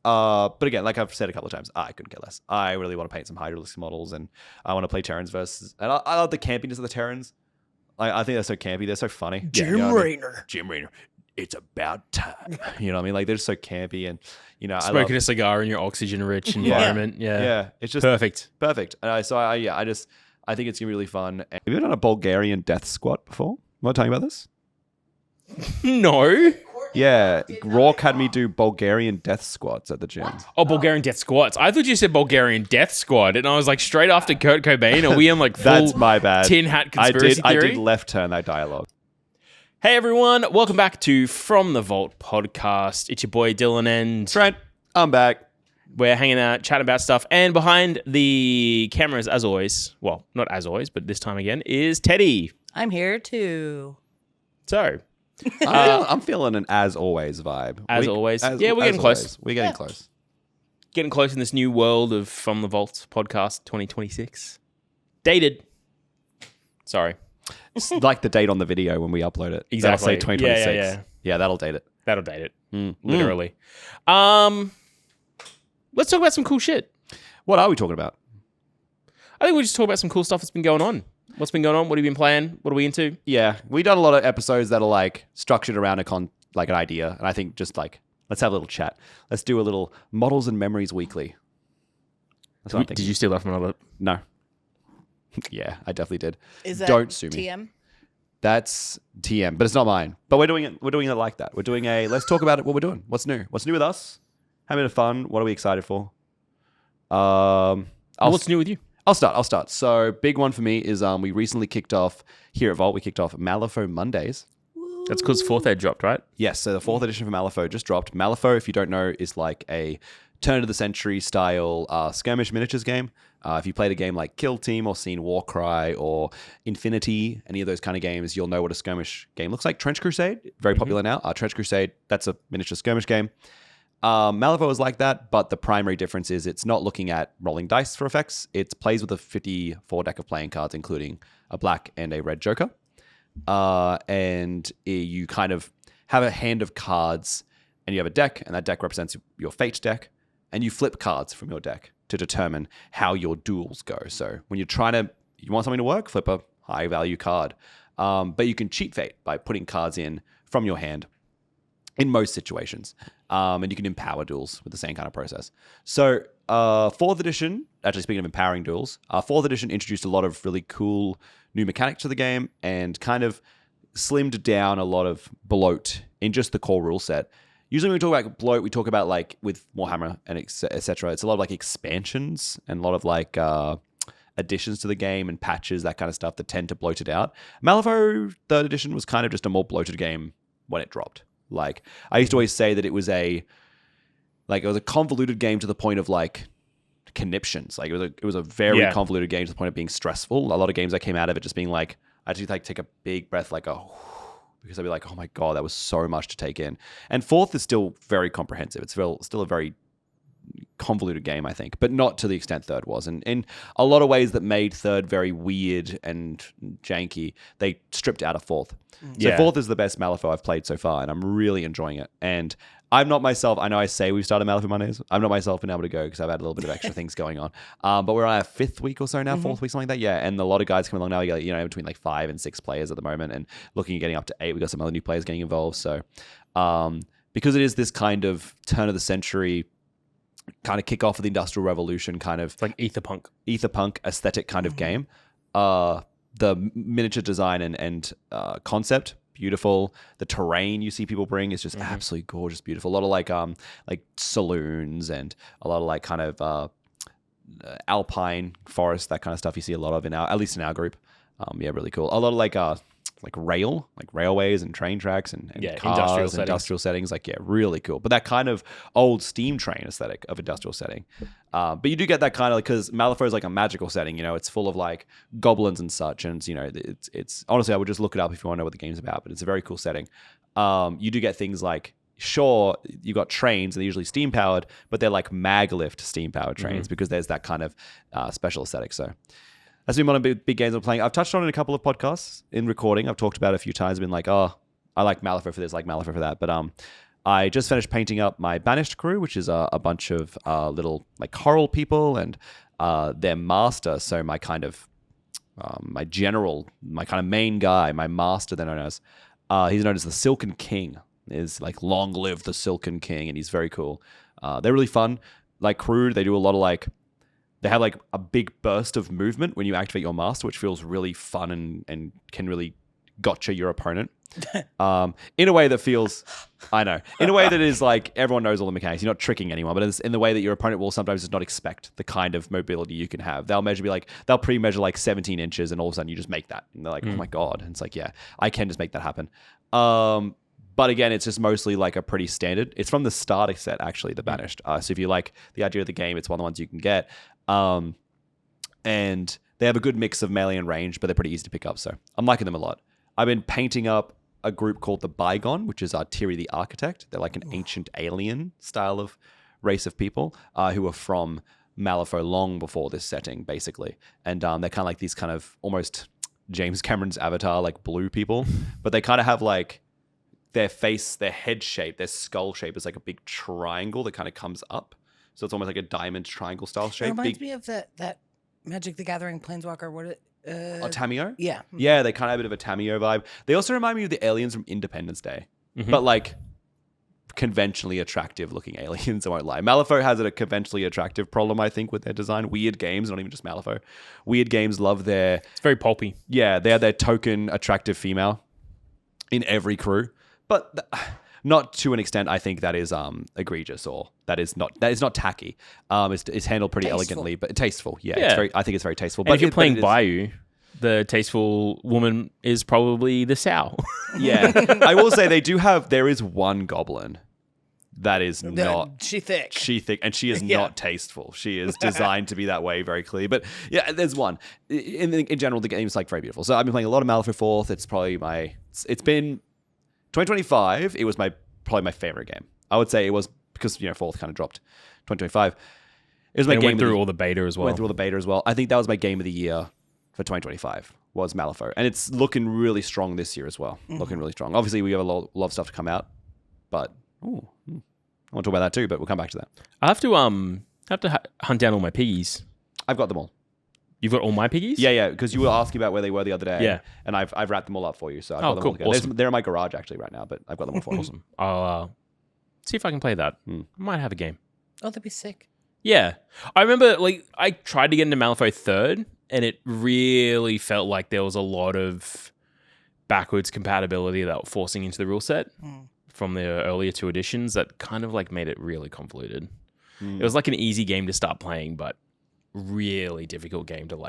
But again, like I've said a couple of times, I couldn't care less. I really want to paint some Hydralisk models, and I want to play Terrans versus. And I love the campiness of the Terrans. I think they're so campy. They're so funny. Jim Raynor. Jim Raynor. It's about time. You know what I mean? Like they're just so campy, and smoking a cigar in your oxygen-rich environment. Yeah, it's just perfect. And I think it's gonna be really fun. Have you ever done a Bulgarian death squat before? Want to tell you about this? No. Yeah, Rourke had me do Bulgarian death squats at the gym. Oh, Bulgarian death squats. I thought you said Bulgarian death squad, and I was like, straight after Kurt Cobain, are we in like full That's my bad. tin hat conspiracy theory? I did left turn that dialogue. Hey everyone, welcome back to From the Vault podcast. It's your boy Dylan and Trent. I'm back. We're hanging out, chatting about stuff, and behind the cameras, as always, well, not as always, but this time again, is Teddy. I'm here too. So... I'm feeling an as always vibe. We're getting close. We're getting close. Getting close in this new world of From the Vault podcast 2026. Dated. Sorry. It's like the date on the video when we upload it. Exactly. That'll say 2026. Yeah, that'll date it. That'll date it. Literally. Let's talk about some cool shit. What are we talking about? I think we'll just talk about some cool stuff that's been going on. What's been going on? What have you been playing? What are we into? Yeah, we've done a lot of episodes that are like structured around an idea, and I think just like let's have a little chat. Let's do a little Models and Memories Weekly. That's what I'm thinking. Did you steal that from another? No. Yeah, I definitely did. Is that Don't sue me. TM? That's TM, but it's not mine. But we're doing it. We're doing it like that. We're doing let's talk about it. What we're doing. What's new? What's new with us? Having a bit of fun. What are we excited for? What's new with you? I'll start. So big one for me is we recently kicked off here at Vault. We kicked off Malifaux Mondays. That's because 4th Ed dropped, right? Yes. So the 4th edition for Malifaux just dropped. Malifaux, if you don't know, is like a turn of the century style skirmish miniatures game. If you played a game like Kill Team or seen Warcry or Infinity, any of those kind of games, you'll know what a skirmish game looks like. Trench Crusade, very popular now. Trench Crusade, that's a miniature skirmish game. Malifaux is like that, but the primary difference is it's not looking at rolling dice for effects. It plays with a 54 deck of playing cards, including a black and a red joker. And you kind of have a hand of cards, and you have a deck, and that deck represents your fate deck, and you flip cards from your deck to determine how your duels go. So when you want something to work, flip a high value card. But you can cheat fate by putting cards in from your hand in most situations. And you can empower duels with the same kind of process. So 4th edition, actually speaking of empowering duels, 4th edition introduced a lot of really cool new mechanics to the game and kind of slimmed down a lot of bloat in just the core rule set. Usually when we talk about bloat, we talk about like with Warhammer and etc. It's a lot of like expansions and a lot of like additions to the game and patches, that kind of stuff that tend to bloat it out. Malifaux 3rd edition was kind of just a more bloated game when it dropped. Like I used to always say that it was a convoluted game to the point of like conniptions. Like it was a very convoluted game to the point of being stressful. A lot of games that came out of it just being like I had to like take a big breath, like because I'd be like, oh my god, that was so much to take in. And 4th is still very comprehensive. It's still a very convoluted game, I think, but not to the extent 3rd was. And in a lot of ways that made 3rd very weird and janky, they stripped out of 4th. So 4th is the best Malifaux I've played so far, and I'm really enjoying it. And I'm not myself. I know I say we've started Malifaux Mondays. I'm not myself been able to go because I've had a little bit of extra things going on. But we're on our 5th week or so now, 4th week, something like that. Yeah, and a lot of guys coming along now. We got, between like 5 and 6 players at the moment, and looking at getting up to 8. We got some other new players getting involved. So because it is this kind of turn of the century kind of kick off of the Industrial Revolution, kind of it's like ether punk aesthetic kind of game. The miniature design and concept, beautiful. The terrain you see people bring is just absolutely gorgeous, beautiful. A lot of like saloons and a lot of like kind of alpine forest, that kind of stuff you see a lot of at least in our group. Really cool. A lot of like railways and train tracks and cars, industrial settings. Like, really cool. But that kind of old steam train aesthetic of industrial setting. But you do get that kind of, because Malifaux is like a magical setting, it's full of like goblins and such. And, it's honestly, I would just look it up if you want to know what the game's about, but it's a very cool setting. You do get things like, sure, you got trains and they're usually steam powered, but they're like mag-lift steam powered trains because there's that kind of special aesthetic. So that's been one of the big games I'm playing. I've touched on it in a couple of podcasts in recording. I've talked about it a few times. I've been like, oh, I like Malifaux for this, like Malifaux for that. But I just finished painting up my Banished crew, which is a bunch of little like coral people and their master. So my kind of my general, my kind of main guy, my master, they're known as. He's known as the Silken King. Is like long live the Silken King, and he's very cool. They're really fun. Like crew, they do a lot of like. They have like a big burst of movement when you activate your master, which feels really fun and can really gotcha your opponent. In a way that feels, I know, in a way that is like everyone knows all the mechanics. You're not tricking anyone, but it's in the way that your opponent will sometimes just not expect the kind of mobility you can have. They'll pre-measure like 17 inches, and all of a sudden you just make that, and they're like, oh my god! And it's like, yeah, I can just make that happen. But again, it's just mostly like a pretty standard. It's from the starter set, actually, the Banished. So if you like the idea of the game, it's one of the ones you can get. And they have a good mix of melee and range, but they're pretty easy to pick up. So I'm liking them a lot. I've been painting up a group called the Bygone, which is Tiri the Architect. They're like an ancient alien style of race of people who are from Malifaux long before this setting, basically. And they're kind of like these kind of almost James Cameron's Avatar, like blue people. But they kind of have like their face, their head shape, their skull shape is like a big triangle that kind of comes up. So it's almost like a diamond triangle style shape. It reminds me of that Magic the Gathering Planeswalker. What? Tamio? Yeah. Yeah, they kind of have a bit of a Tamio vibe. They also remind me of the aliens from Independence Day. But like conventionally attractive looking aliens, I won't lie. Malifaux has a conventionally attractive problem, I think, with their design. Weird games, not even just Malifaux. Weird games love their... It's very pulpy. Yeah, they have their token attractive female in every crew. But not to an extent I think that is egregious or that is not tacky. It's handled pretty elegantly, but tasteful. Yeah. It's very, I think it's very tasteful. And But if you're playing Bayou, the tasteful woman is probably the sow. Yeah. I will say there is one goblin that is not... She thick. And she is not tasteful. She is designed to be that way very clearly. But yeah, there's one. In general, the game is like very beautiful. So I've been playing a lot of Malifaux 4th. It's probably it's been... 2025, it was probably my favorite game. I would say it was because, 4th kind of dropped 2025. It was my game. Went through all the beta as well. Went through all the beta as well. I think that was my game of the year for 2025 was Malifaux. And it's looking really strong this year as well. Looking really strong. Obviously, we have a lot of stuff to come out, but I want to talk about that too, but we'll come back to that. I have to hunt down all my piggies. I've got them all. You've got all my piggies? Yeah, because you were asking about where they were the other day. Yeah. And I've wrapped them all up for you. So I've got them all together. Awesome. They're in my garage actually right now, but I've got them all for you. Awesome. I'll see if I can play that. I might have a game. Oh, that'd be sick. Yeah. I remember I tried to get into Malifaux 3rd, and it really felt like there was a lot of backwards compatibility that were forcing into the rule set from the earlier 2 editions that kind of made it really convoluted. It was like an easy game to start playing, but really difficult game to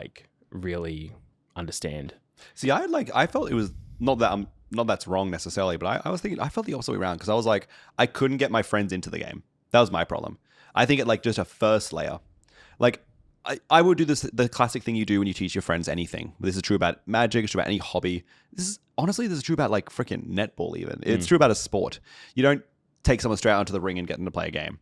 really understand. See, I felt it was not that's wrong necessarily, but I was thinking I felt the opposite way around because I was like I couldn't get my friends into the game. That was my problem. I think it just a first layer. I would do the classic thing you do when you teach your friends anything. This is true about Magic, it's true about any hobby. This is true about freaking netball even. It's true about a sport. You don't take someone straight onto the ring and get them to play a game.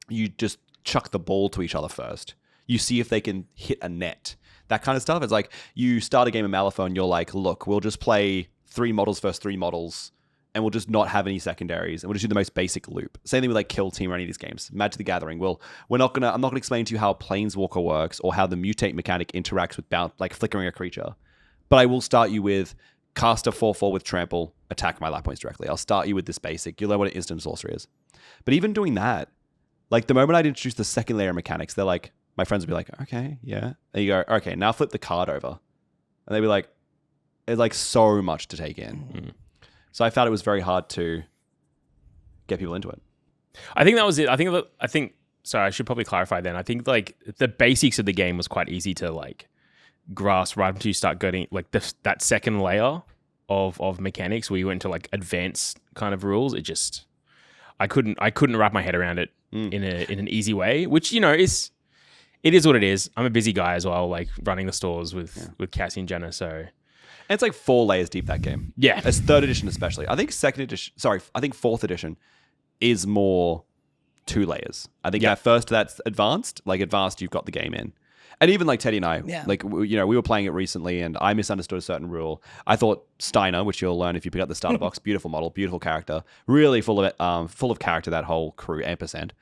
You just chuck the ball to each other first. You see if they can hit a net. That kind of stuff. It's like you start a game of Malifaux and you're like, look, we'll just play 3 models versus 3 models and we'll just not have any secondaries and we'll just do the most basic loop. Same thing with Kill Team or any of these games. Magic the Gathering. I'm not gonna explain to you how Planeswalker works or how the mutate mechanic interacts with flickering a creature. But I will start you with cast a 4/4 with trample, attack my life points directly. I'll start you with this basic. You'll learn what an instant sorcery is. But even doing that, the moment I'd introduce the second layer of mechanics, they're like, my friends would be like, okay, yeah. And you go, okay, now flip the card over. And they'd be like, it's so much to take in. So I found it was very hard to get people into it. I think that was it. I think, sorry, I should probably clarify then. I think the basics of the game was quite easy to grasp right until you start getting that second layer of mechanics where you went into advanced kind of rules. I couldn't wrap my head around it in an easy way, which, it is what it is. I'm a busy guy as well, running the stores with Cassie and Jenna. So and it's 4 layers deep, that game. Yeah, it's 3rd edition especially. I think 4th edition is more 2 layers. I think at first that's advanced. Advanced, you've got the game in. And even like Teddy and I, Yeah. like, we were playing it recently and I misunderstood a certain rule. I thought Steiner, which you'll learn if you pick up the starter box, beautiful model, beautiful character, really full of character, that whole crew, ampersand.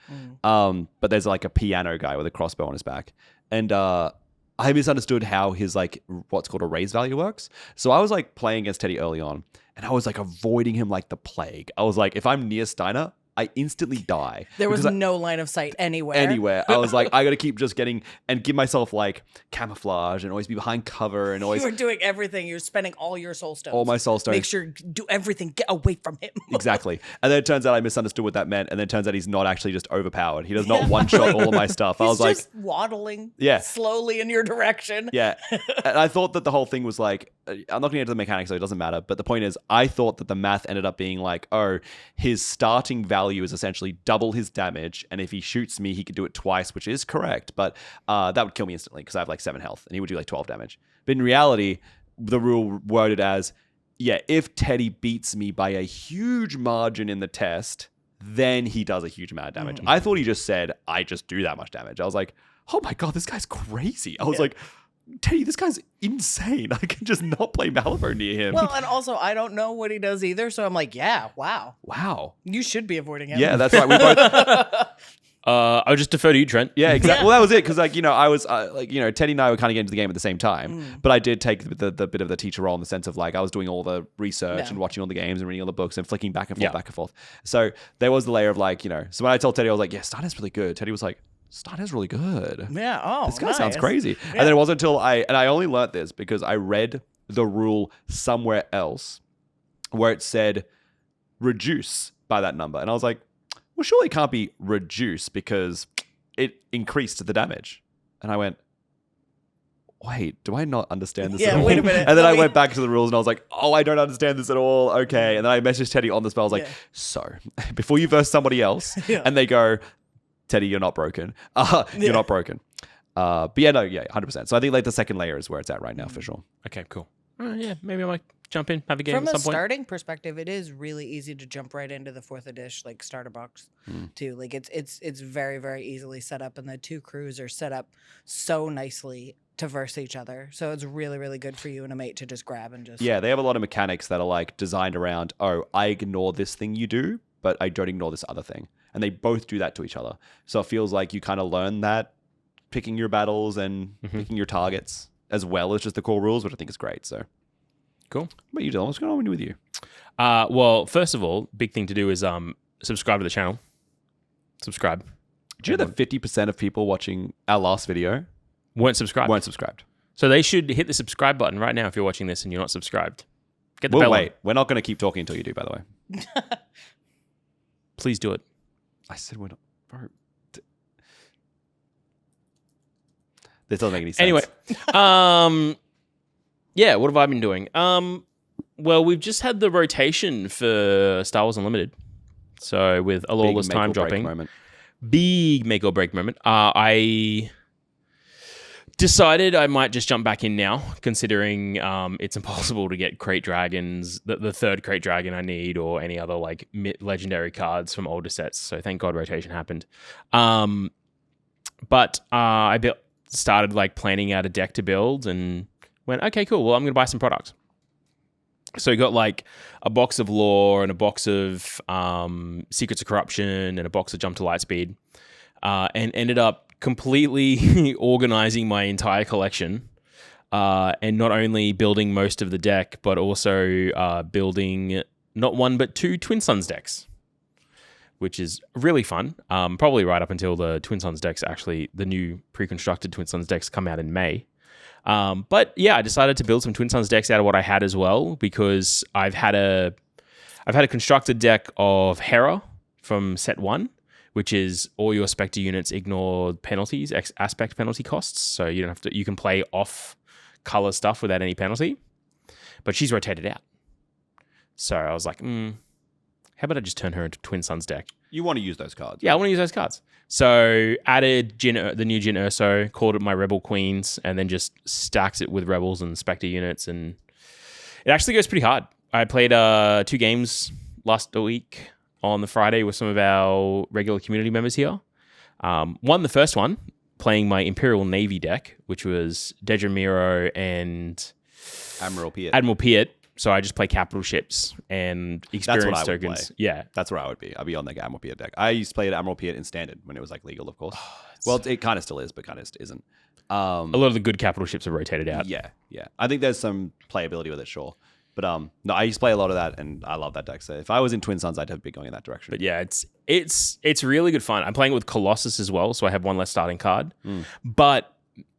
But there's like a piano guy with a crossbow on his back. And I misunderstood how his like what's called a raise value works. So I was like playing against Teddy early on and I was like avoiding him like the plague. I was like, if I'm near Steiner, I instantly die. There was no line of sight anywhere. I was like, I got to keep just getting and give myself like camouflage and always be behind cover and always. You were doing everything. You're spending all your soul stones. All my soul stones. Make sure do everything. Get away from him. Exactly. And then it turns out I misunderstood what that meant. And then it turns out he's not actually just overpowered. He does not one-shot all of my stuff. I was like, just waddling Yeah. slowly in your direction. yeah. And I thought that the whole thing was like, I'm not going to get into the mechanics, so it doesn't matter. But the point is, I thought that the math ended up being like, oh, his starting value is essentially double his damage. And if he shoots me, he could do it twice, which is correct. But that would kill me instantly because I have like 7 health and he would do like 12 damage. But in reality, the rule worded as, yeah, if Teddy beats me by a huge margin in the test, then he does a huge amount of damage. I thought he just said, I just do that much damage. I was like, oh my God, this guy's crazy. I was like, Teddy, this guy's insane. I can just not play Malifaux near him. Well, and also I don't know what he does either, so I'm like, yeah, wow. You should be avoiding him. Yeah, that's right. We both. I'll just defer to you, Trent. Yeah, exactly. Well, that was it because, like, I was Teddy and I were kind of getting into the game at the same time, but I did take the bit of the teacher role in the sense of like I was doing all the research and watching all the games and reading all the books and flicking back and forth. So there was the layer of like, so when I told Teddy, I was like, yeah, Steiner's really good. Teddy was like, Steiner's really good. Yeah. Oh, this guy sounds crazy. Yeah. And then it wasn't until I only learnt this because I read the rule somewhere else where it said reduce by that number. And I was like, well, surely it can't be reduce because it increased the damage. And I went, wait, do I not understand this at all? Wait a minute. And then I went back to the rules and I was like, oh, I don't understand this at all. Okay. And then I messaged Teddy on the spell. I was like, so before you verse somebody else and they go, Teddy, you're not broken. You're not broken. But yeah, 100%. So I think like the second layer is where it's at right now for sure. Okay, cool. Yeah, maybe I might jump in, have a game From at a some point. starting perspective, it is really easy to jump right into the 4th edition like starter box too. Like it's very, very easily set up, and the 2 crews are set up so nicely to verse each other. So it's really, really good for you and a mate to just grab and just Yeah, they have a lot of mechanics that are like designed around, oh, I ignore this thing you do, but I don't ignore this other thing. And they both do that to each other. So it feels like you kind of learn that picking your battles and picking your targets as well as just the core rules, which I think is great. So cool. What are you doing? What's going on with you? Well, first of all, big thing to do is subscribe to the channel. Subscribe. Do you know that 50% of people watching our last video weren't subscribed? So they should hit the subscribe button right now if you're watching this and you're not subscribed. Get the bell on. We're not going to keep talking until you do, by the way. Please do it. I said we're not. Bro. This doesn't make any sense. Anyway, yeah, what have I been doing? Well, we've just had the rotation for Star Wars Unlimited. So with a lawless time dropping, big make or break moment. I decided I might just jump back in now, considering it's impossible to get crate dragons, the third crate dragon I need, or any other like legendary cards from older sets. So thank God rotation happened. But I started like planning out a deck to build and went, okay, cool. Well, I'm going to buy some products. So we got like a box of lore and a box of Secrets of Corruption and a box of Jump to Lightspeed, and ended up completely organizing my entire collection, and not only building most of the deck, but also building not one but 2 Twin Suns decks, which is really fun. Probably right up until the Twin Suns decks, actually, the new pre-constructed Twin Suns decks come out in May. But yeah, I decided to build some Twin Suns decks out of what I had as well, because I've had a constructed deck of Hera from set 1, which is all your Spectre units ignore penalties, aspect penalty costs. So you don't have to, you can play off color stuff without any penalty. But she's rotated out. So I was like, how about I just turn her into Twin Suns deck? You want to use those cards? Yeah, I want to use those cards. So added the new Jyn Erso, called it my Rebel Queens, and then just stacks it with Rebels and Spectre units. And it actually goes pretty hard. I played 2 games last week on the Friday with some of our regular community members here. Won the first one, playing my Imperial Navy deck, which was Dedra Miro and Admiral Piet. Admiral Piet. So I just play capital ships and experience I would tokens. play. Yeah. That's where I would be. I'd be on the Admiral Piet deck. I used to play Admiral Piet in Standard when it was like legal, of course. Well, it kind of still is, but kind of isn't. A lot of the good capital ships are rotated out. Yeah. I think there's some playability with it, sure. But no, I used to play a lot of that, and I love that deck. So if I was in Twin Suns, I'd have be going in that direction. But yeah, it's really good fun. I'm playing it with Colossus as well, so I have one less starting card. But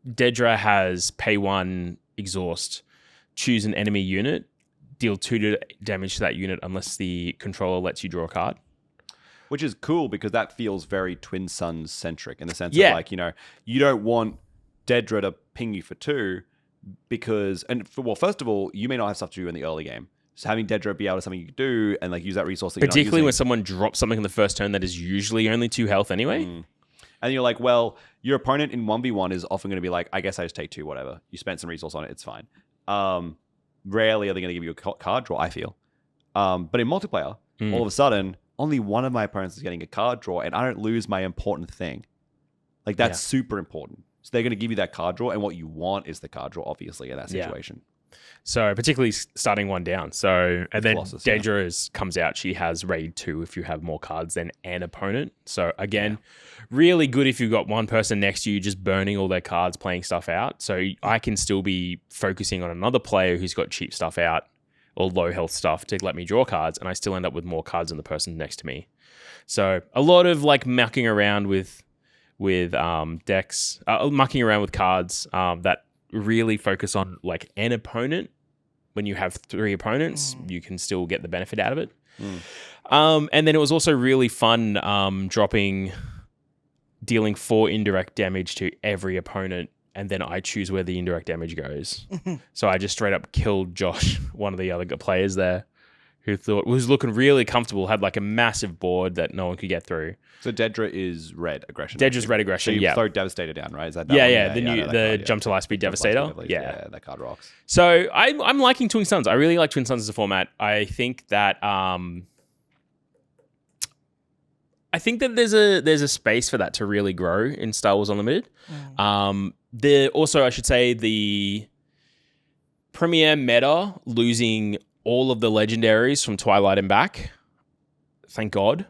Dedra has pay 1, exhaust, choose an enemy unit, deal 2 damage to that unit unless the controller lets you draw a card. Which is cool because that feels very Twin Suns centric in the sense of like, you don't want Dedra to ping you for 2 because, first of all, you may not have stuff to do in the early game. So having Dedra be able to something you can do and like use that resource that particularly you're not when someone drops something in the first turn that is usually only 2 health anyway. And you're like, well, your opponent in 1v1 is often going to be like, I guess I just take 2, whatever. You spent some resource on it, it's fine. Rarely are they going to give you a card draw, I feel. But in multiplayer, all of a sudden, only one of my opponents is getting a card draw, and I don't lose my important thing. Like, that's super important. So they're going to give you that card draw, and what you want is the card draw, obviously, in that situation. So particularly starting one down. So and then Colossus, Dedra comes out. She has raid 2 if you have more cards than an opponent. So again, really good if you've got one person next to you just burning all their cards, playing stuff out. So I can still be focusing on another player who's got cheap stuff out or low health stuff to let me draw cards, and I still end up with more cards than the person next to me. So a lot of like mucking around with decks, mucking around with cards that really focus on like an opponent. When you have 3 opponents, you can still get the benefit out of it. And then it was also really fun dealing 4 indirect damage to every opponent, and then I choose where the indirect damage goes. So I just straight up killed Josh, one of the other players there, who was looking really comfortable, had like a massive board that no one could get through. So Dedra is red aggression. Dedra's red aggression, so you throw Devastator down, right? Is that one? The jump to life speed Devastator. Yeah, that card rocks. So I'm liking Twin Suns. I really like Twin Suns as a format. I think that there's a space for that to really grow in Star Wars Unlimited. Also, I should say, the premier meta losing all of the legendaries from Twilight and back. Thank God.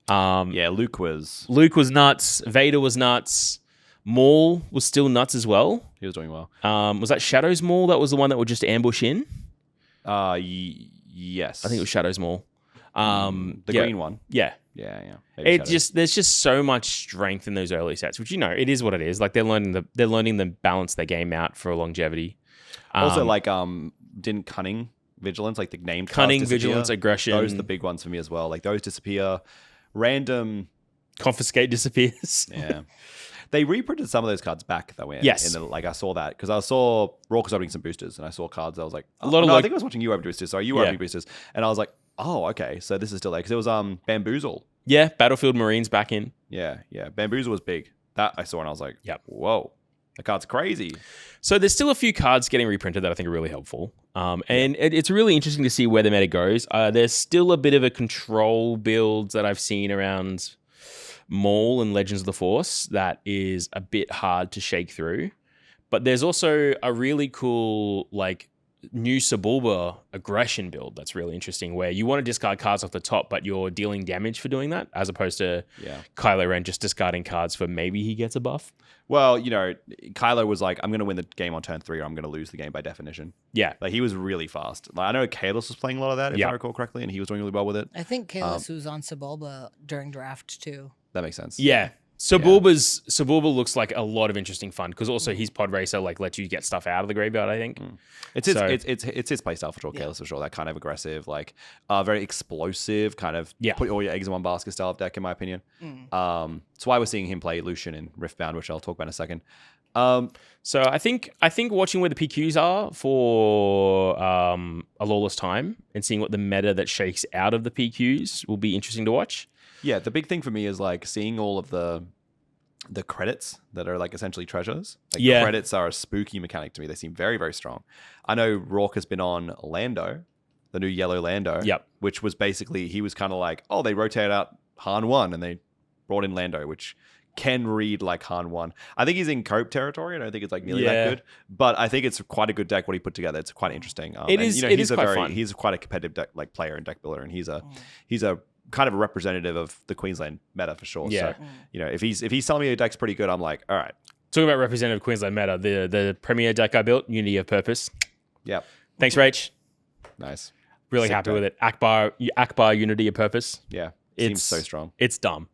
Luke was nuts. Vader was nuts. Maul was still nuts as well. He was doing well. Was that Shadow's Maul? That was the one that would just ambush in? Yes. I think it was Shadow's Maul. The green one. Yeah. Yeah. There's just so much strength in those early sets, which it is what it is. Like they're learning to balance their game out for longevity. Also, didn't Cunning, Vigilance, like the name Cunning, Vigilance, Aggression. Those are the big ones for me as well. Like those disappear. Random Confiscate disappears. Yeah. They reprinted some of those cards back though. Yes. I saw that because I saw Rourke was opening some boosters and I saw cards. I was like, I think I was watching you open boosters. Sorry, you were opening boosters, and I was like, oh, okay, so this is still there because it was Bamboozle. Yeah, Battlefield Marines back in. Yeah. Bamboozle was big. That I saw and I was like, whoa, the card's crazy. So there's still a few cards getting reprinted that I think are really helpful. And it's really interesting to see where the meta goes. There's still a bit of a control build that I've seen around Maul and Legends of the Force that is a bit hard to shake through. But there's also a really cool new Sebulba aggression build that's really interesting, where you want to discard cards off the top, but you're dealing damage for doing that, as opposed to Kylo Ren just discarding cards for maybe he gets a buff. Well, Kylo was like, I'm going to win the game on turn 3 or I'm going to lose the game by definition. Yeah. He was really fast. I know Kalos was playing a lot of that, if I recall correctly, and he was doing really well with it. I think Kalos was on Sebulba during draft too. That makes sense. Yeah. Sebulba looks like a lot of interesting fun because also his pod racer lets you get stuff out of the graveyard, I think. It's his playstyle for sure, Kalos for sure. That kind of aggressive, very explosive, kind of put all your eggs in one basket style of deck, in my opinion. That's why we're seeing him play Lucian in Riftbound, which I'll talk about in a second. So I think watching where the PQs are for a Lawless Time and seeing what the meta that shakes out of the PQs will be interesting to watch. Yeah, the big thing for me is seeing all of the credits that are essentially treasures. Credits are a spooky mechanic to me. They seem very, very strong. I know Rourke has been on Lando, the new yellow Lando, which was basically, he was kind of they rotated out Han 1 and they brought in Lando, which can read like Han 1. I think he's in cope territory. I don't think it's like nearly Yeah. that good, but I think it's quite a good deck what he put together. It's quite interesting. It is quite fun. He's quite a competitive deck like player and deck builder, and he's a kind of a representative of the Queensland meta for sure. Yeah. So if he's telling me a deck's pretty good, I'm like, all right. Talking about representative Queensland meta, the premier deck I built, Unity of Purpose. Yep. Thanks, Rach. Nice. Really Sick happy deck. with it. Akbar Unity of Purpose. Yeah. It's Seems so strong. It's dumb.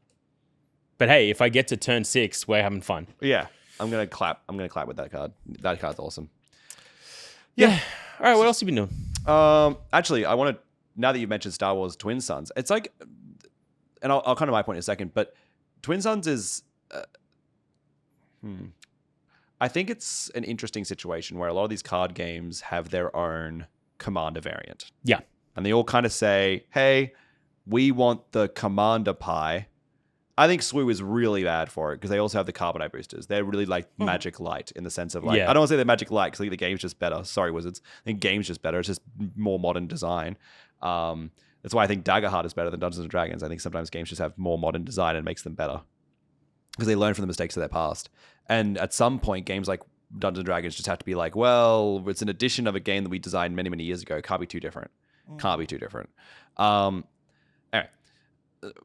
But hey, if I get to turn 6, we're having fun. Yeah. I'm gonna clap with that card. That card's awesome. Yeah. All right, what else have you been doing? Actually, I want to, now that you mentioned Star Wars Twin Suns, it's like, and I'll come to my point in a second, but Twin Suns is, I think it's an interesting situation where a lot of these card games have their own commander variant. Yeah. And they all kind of say, hey, we want the commander pie. I think SWU is really bad for it because they also have the Carbonite boosters. They're really like Magic Light in the sense of like, I don't want to say they're Magic Light because I think the game's just better. Sorry, Wizards. I think game's just better. It's just more modern design. That's why I think Daggerheart is better than Dungeons and Dragons. I think sometimes games just have more modern design and makes them better because they learn from the mistakes of their past. And at some point, games like Dungeons and Dragons just have to be like, well, it's an edition of a game that we designed many, many years ago. Can't be too different. Can't be too different. Anyway.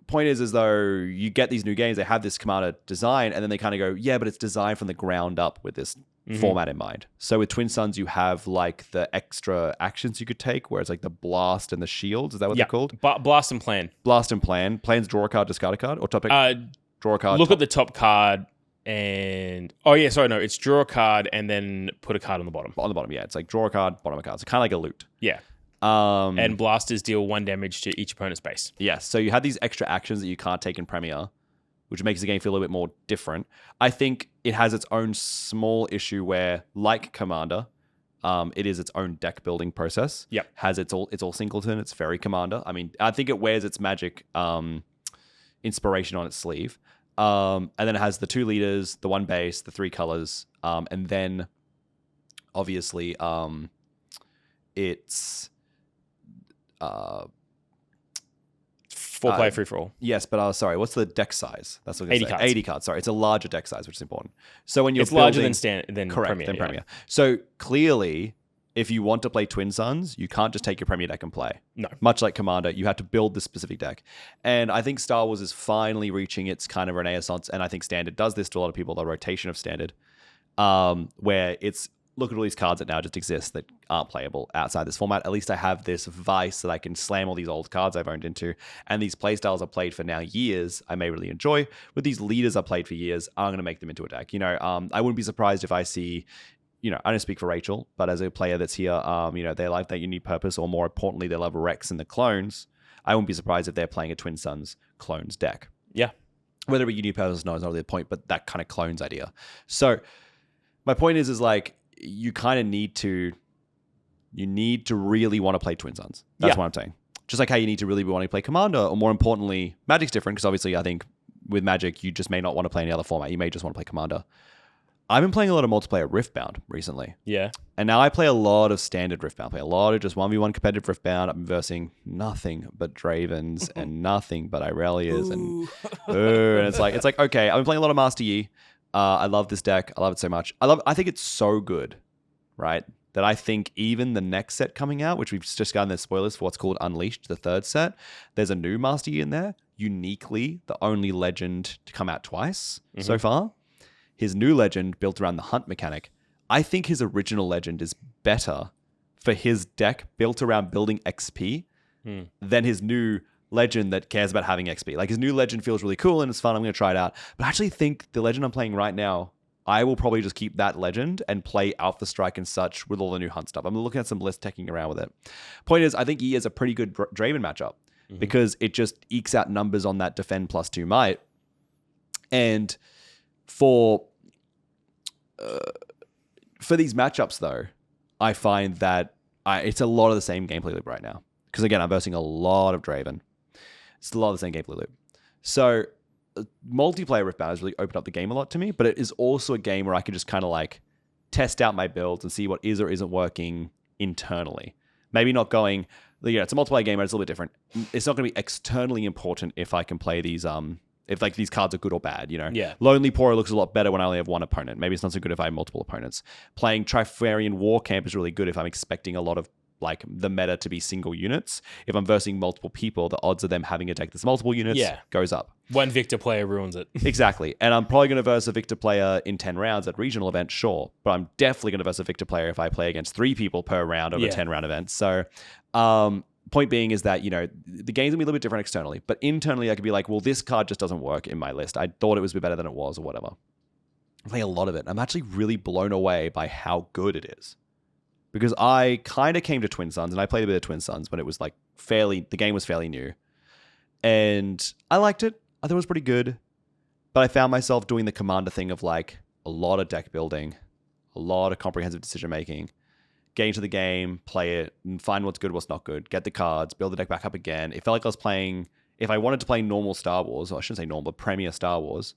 Point is though you get these new games, they have this commander design, and then they kind of go, yeah, but it's designed from the ground up with this format in mind. So with Twin Suns, you have like the extra actions you could take, where it's like the blast and the shields. Is that what they're called? Blast and plan. Blast and plan. Plans draw a card, discard a card, or topic. Draw a card. Look at the top card and it's draw a card and then put a card on the bottom. On the bottom, yeah, it's like draw a card, bottom of a card. So kind of like a loot. Yeah. And blasters deal 1 damage to each opponent's base. Yes. So you have these extra actions that you can't take in Premier, which makes the game feel a little bit more different. I think it has its own small issue where, like Commander, it is its own deck building process. Yep. It's all singleton. It's very Commander. I mean, I think it wears its Magic inspiration on its sleeve. And then it has the 2 leaders, the 1 base, the 3 colors, and then obviously it's 4-player free for all. Yes, but sorry, what's the deck size? That's what I'm 80 gonna say. cards. 80 cards. Sorry, it's a larger deck size, which is important. So when you're It's larger building, than correct Premier. than Premier. So clearly, if you want to play Twin Suns, you can't just take your Premier deck and play. No. Much like Commander, you have to build this specific deck. And I think Star Wars is finally reaching its kind of renaissance, and I think Standard does this to a lot of people, the rotation of Standard, where it's, look at all these cards that now just exist that aren't playable outside this format. At least I have this vice that I can slam all these old cards I've owned into. And these playstyles I've played for now years, I may really enjoy. With these leaders I've played for years, I'm going to make them into a deck. I wouldn't be surprised if I see, I don't speak for Rachel, but as a player that's here, they like that unique purpose, or more importantly, they love Rex and the clones. I wouldn't be surprised if they're playing a Twin Suns clones deck. Yeah. Whether it be unique purpose or not is not really the point, but that kind of clones idea. So my point is like, you kind of need to really want to play Twin Suns. That's what I'm saying. Just like how you need to really want to play Commander, or more importantly, Magic's different because obviously I think with Magic, you just may not want to play any other format. You may just want to play Commander. I've been playing a lot of multiplayer Riftbound recently. Yeah. And now I play a lot of standard Riftbound. I play a lot of just 1v1 competitive Riftbound. I'm versing nothing but Dravens and nothing but Irelias. And it's like, okay, I've been playing a lot of Master Yi. I love this deck. I love it so much. I think it's so good, right? That I think even the next set coming out, which we've just gotten the spoilers for what's called Unleashed, the 3rd set, there's a new Master Yi in there. Uniquely, the only legend to come out twice so far. His new legend built around the hunt mechanic. I think his original legend is better for his deck built around building XP than his new legend that cares about having XP. Like his new legend feels really cool and it's fun. I'm going to try it out. But I actually think the legend I'm playing right now, I will probably just keep that legend and play Alpha Strike and such with all the new hunt stuff. I'm looking at some lists, teching around with it. Point is, I think he is a pretty good Draven matchup because it just ekes out numbers on that defend +2 might. And for these matchups though, I find that it's a lot of the same gameplay loop right now. Because again, I'm versing a lot of Draven. It's a lot of the same gameplay loop. So multiplayer Riftbound has really opened up the game a lot to me, but it is also a game where I can just kind of like test out my builds and see what is or isn't working internally. Maybe not going, it's a multiplayer game, but it's a little bit different. It's not going to be externally important if I can play these, if if like these cards are good or bad, you know? Yeah. Lonely Pourer looks a lot better when I only have one opponent. Maybe it's not so good if I have multiple opponents. Playing Trifarian War Camp is really good if I'm expecting a lot of like the meta to be single units. If I'm versing multiple people, the odds of them having a deck that's multiple units goes up. One Victor player ruins it. Exactly. And I'm probably going to verse a Victor player in 10 rounds at regional events, sure. But I'm definitely going to verse a Victor player if I play against 3 people per round over 10 round events. So point being is that, you know, the game's going to be a little bit different externally. But internally, I could be like, well, this card just doesn't work in my list. I thought it was a bit better than it was or whatever. I play a lot of it. I'm actually really blown away by how good it is. Because I kind of came to Twin Suns, and I played a bit of Twin Suns when it was like the game was fairly new. And I liked it. I thought it was pretty good. But I found myself doing the commander thing of like a lot of deck building, a lot of comprehensive decision making, get into the game, play it, and find what's good, what's not good, get the cards, build the deck back up again. It felt like I was playing, if I wanted to play normal Star Wars, or I shouldn't say normal, but Premier Star Wars,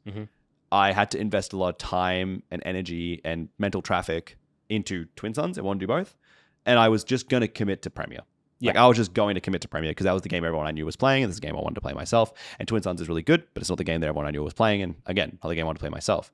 I had to invest a lot of time and energy and mental traffic into Twin Suns. I wanted to do both. And I was just going to commit to Premier. Like I was just going to commit to Premier because that was the game everyone I knew was playing, and this is the game I wanted to play myself. And Twin Suns is really good, but it's not the game that everyone I knew was playing. And again, not the game I want to play myself.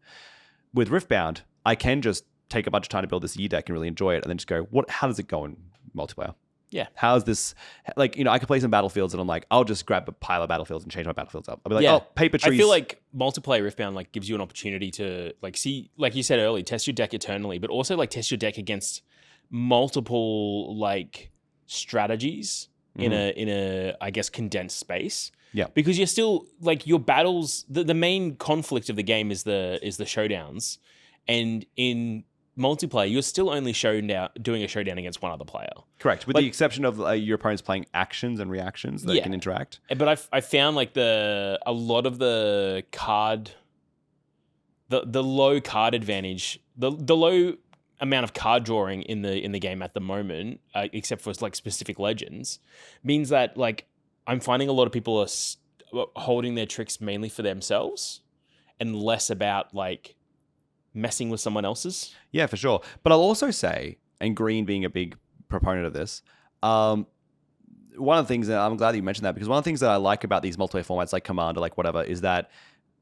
With Riftbound, I can just take a bunch of time to build this year deck and really enjoy it, and then just go, how does it go in multiplayer? Yeah. How is this, like, you know, I could play some battlefields and I'm like, I'll just grab a pile of battlefields and change my battlefields up. I'll be like, paper trees. I feel like multiplayer Riftbound like gives you an opportunity to like see, like you said earlier, test your deck eternally, but also like test your deck against multiple like strategies in a I guess condensed space. Yeah. Because you're still like your battles, the main conflict of the game is the showdowns. And in multiplayer, you're still only doing a showdown against one other player. Correct, with the exception of your opponents playing actions and reactions that can interact. But I found like a lot of the card, the low card advantage, the low amount of card drawing in the game at the moment, except for like specific legends, means that like I'm finding a lot of people are holding their tricks mainly for themselves and less about like messing with someone else's. Yeah, for sure. But I'll also say, and Green being a big proponent of this, one of the things that I'm glad that you mentioned that, because one of the things that I like about these multiplayer formats like Commander, like whatever, is that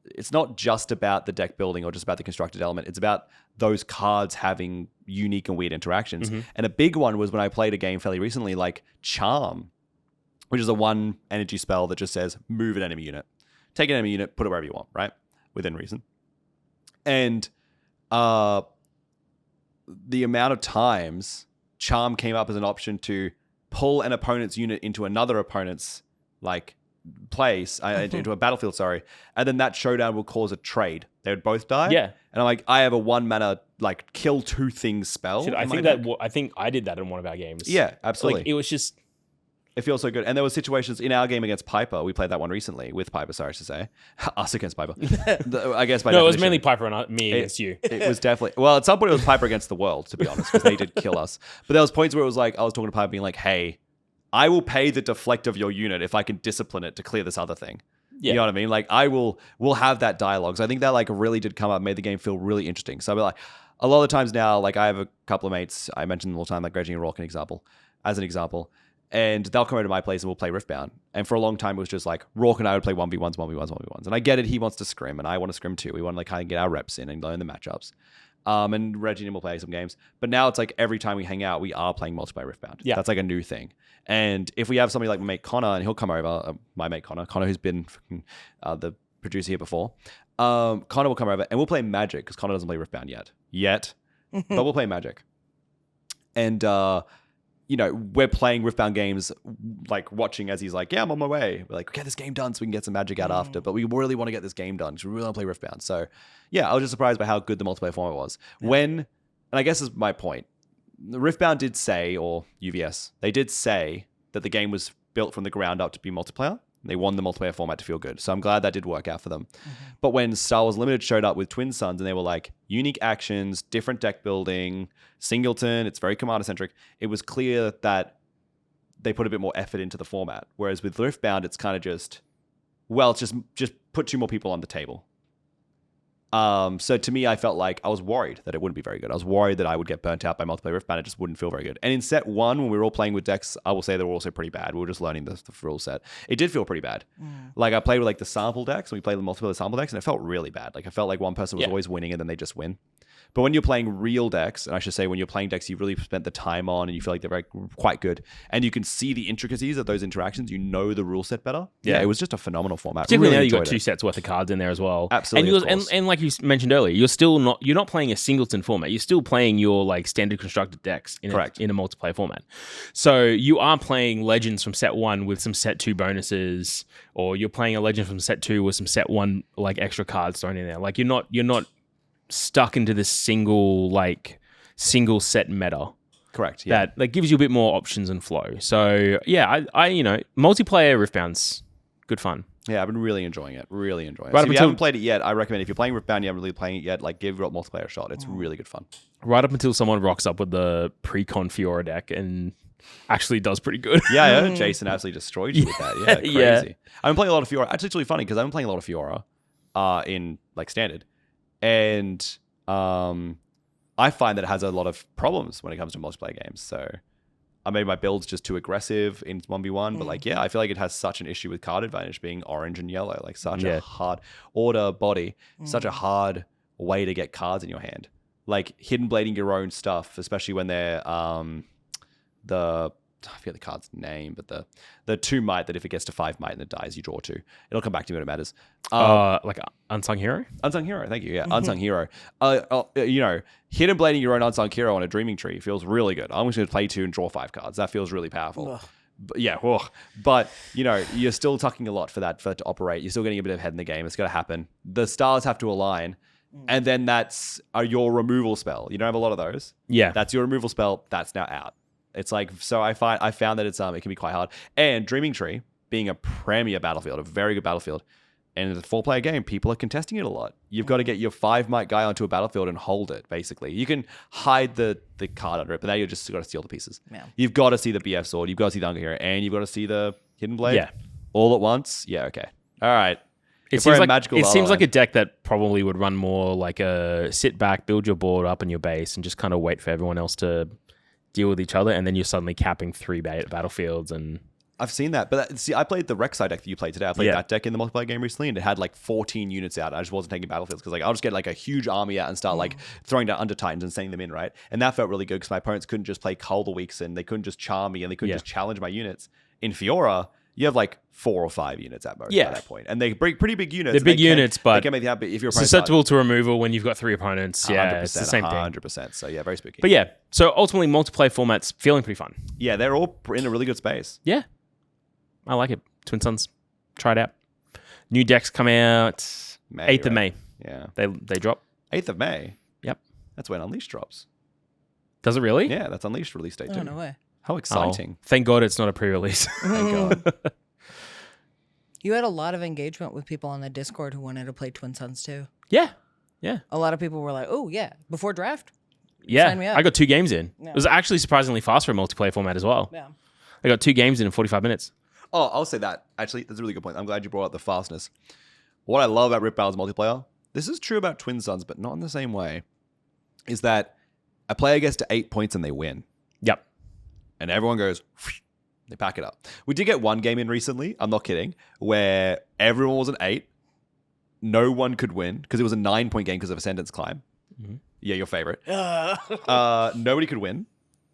it's not just about the deck building or just about the constructed element. It's about those cards having unique and weird interactions. And a big one was when I played a game fairly recently, like Charm, which is a 1 energy spell that just says move an enemy unit. Take an enemy unit, put it wherever you want, right? Within reason. And the amount of times Charm came up as an option to pull an opponent's unit into another opponent's like place, into a battlefield, sorry, and then that showdown will cause a trade. They would both die. Yeah. And I'm like, I have a 1 mana like kill 2 things spell. I think I did that in one of our games. Yeah, absolutely. Like, it was just, it feels so good. And there were situations in our game against Piper. We played that one recently with Piper, sorry to say. Us against Piper. I guess by no, it was definition, mainly Piper and me against you. It was definitely, well, at some point it was Piper against the world, to be honest, because they did kill us. But there was points where it was like, I was talking to Piper being like, hey, I will pay the deflect of your unit if I can discipline it to clear this other thing. Yeah. You know what I mean? Like we'll have that dialogue. So I think that like really did come up, made the game feel really interesting. So I'll be like, a lot of the times now, like I have a couple of mates, I mentioned them all the time, like Reggie and Rourke as an example. And they'll come over to my place and we'll play Riftbound. And for a long time, it was just like Rourke and I would play 1v1s. And I get it. He wants to scrim and I want to scrim too. We want to like kind of get our reps in and learn the matchups. And Reggie and will play some games. But now it's like every time we hang out, we are playing multiplayer Riftbound. Yeah. That's like a new thing. And if we have somebody like my mate Connor, and he'll come over, my mate Connor who's been the producer here before, Connor will come over and we'll play Magic because Connor doesn't play Riftbound yet, but we'll play Magic. And, you know, we're playing Riftbound games, like watching as he's like, yeah, I'm on my way. We're like, get this game done so we can get some Magic out after. But we really want to get this game done because we really want to play Riftbound. So, yeah, I was just surprised by how good the multiplayer format was. Yeah. And I guess is my point, Riftbound did say, or UVS, they did say that the game was built from the ground up to be multiplayer. They won the multiplayer format to feel good. So I'm glad that did work out for them. But when Star Wars Limited showed up with Twin Suns and they were like, unique actions, different deck building, singleton, it's very commander-centric, it was clear that they put a bit more effort into the format. Whereas with Riftbound, it's kind of just, well, it's just put 2 more people on the table. So to me, I felt like I was worried that it wouldn't be very good. I was worried that I would get burnt out by multiplayer Riftbound. It just wouldn't feel very good. And in set 1, when we were all playing with decks, I will say they were also pretty bad. We were just learning the rule set. It did feel pretty bad. Like I played with like the sample decks, and we played with multiple sample decks, and it felt really bad. Like I felt like one person was always winning, and then they just win. But when you're playing real decks, and I should say when you're playing decks you really spent the time on and you feel like they're quite good, and you can see the intricacies of those interactions, you know the rule set better. Yeah, it was just a phenomenal format. Particularly really now you've got 2 sets worth of cards in there as well. Absolutely. And like you mentioned earlier, you're not playing a singleton format. You're still playing your like standard constructed decks in a multiplayer format. So you are playing legends from set 1 with some set 2 bonuses, or you're playing a legend from set 2 with some set 1 like extra cards thrown in there. Like you're not stuck into this single set meta. Correct. Yeah. That gives you a bit more options and flow. So yeah, I multiplayer Riftbound's good fun. Yeah, I've been really enjoying it. Really enjoying it. Right So if you haven't played it yet, I recommend if you're playing Riftbound, you haven't really playing it yet, like give multiplayer a shot. It's really good fun. Right up until someone rocks up with the pre-con Fiora deck and actually does pretty good. Yeah, I heard Jason absolutely destroyed you with that. Yeah, crazy. Yeah. I've been playing a lot of Fiora. Actually, it's really funny because I've been playing a lot of Fiora in like standard. And I find that it has a lot of problems when it comes to multiplayer games. So I made my builds just too aggressive in 1v1. But like, yeah, I feel like it has such an issue with card advantage being orange and yellow. Like such a hard order body, such a hard way to get cards in your hand. Like hidden blading your own stuff, especially when they're I forget the card's name, but the 2 might that if it gets to 5 might and it dies, you draw 2. It'll come back to me when it matters. Like Unsung Hero? Unsung Hero, thank you. Yeah, Unsung Hero. Hidden blading your own Unsung Hero on a Dreaming Tree feels really good. I'm just going to play 2 and draw 5 cards. That feels really powerful. But you're still tucking a lot for it to operate. You're still getting a bit of head in the game. It's got to happen. The stars have to align. And then that's your removal spell. You don't have a lot of those. Yeah. That's your removal spell. That's now out. It's like, so I found that it can be quite hard. And Dreaming Tree being a premier battlefield, a very good battlefield, and in a 4-player game, people are contesting it a lot. You've got to get your 5 might guy onto a battlefield and hold it, basically. You can hide the card under it, but now you've just got to steal the pieces. Yeah. You've got to see the BF sword, you've got to see the Unsung Hero, and you've got to see the Hidden Blade. Yeah. All at once. Yeah, okay. All right. It seems like a deck that probably would run more like a sit back, build your board up in your base, and just kind of wait for everyone else to deal with each other, and then you're suddenly capping 3 battlefields. And I've seen that, but see, I played the Rek'Sai deck that you played today. I played that deck in the multiplayer game recently, and it had like 14 units out. I just wasn't taking battlefields because like I'll just get like a huge army out and start like throwing down Under Titans and sending them in, right? And that felt really good because my opponents couldn't just play Cull the Weeks, and they couldn't just charm me, and they couldn't just challenge my units. In Fiora, you have like 4 or 5 units at most by that point, and they're pretty big units. They're big units, but they can make if you're susceptible to removal when you've got 3 opponents. 100%, Yeah, it's the same thing. 100%. So yeah, very spooky. But yeah, so ultimately, multiplayer formats feeling pretty fun. Yeah, they're all in a really good space. Yeah, I like it. Twin Suns, try it out. New decks come out 8th of May. Yeah, they drop 8th of May. Yep, that's when Unleashed drops. Does it really? Yeah, that's Unleashed release date too. No way. How exciting! Thank God it's not a pre-release. Thank God. You had a lot of engagement with people on the Discord who wanted to play Twin Suns too. Yeah. A lot of people were like, "Oh yeah, before draft." Yeah, sign me up. I got 2 games in. Yeah. It was actually surprisingly fast for a multiplayer format as well. Yeah. I got 2 games in 45 minutes. Oh, I'll say that. Actually, that's a really good point. I'm glad you brought up the fastness. What I love about Rip Battles multiplayer, this is true about Twin Suns, but not in the same way, is that a player gets to 8 points and they win. Yep. And everyone goes, they pack it up. We did get one game in recently, I'm not kidding, where everyone was an 8. No one could win because it was a 9-point game because of Ascendant's Climb. Mm-hmm. Yeah, your favorite. Nobody could win.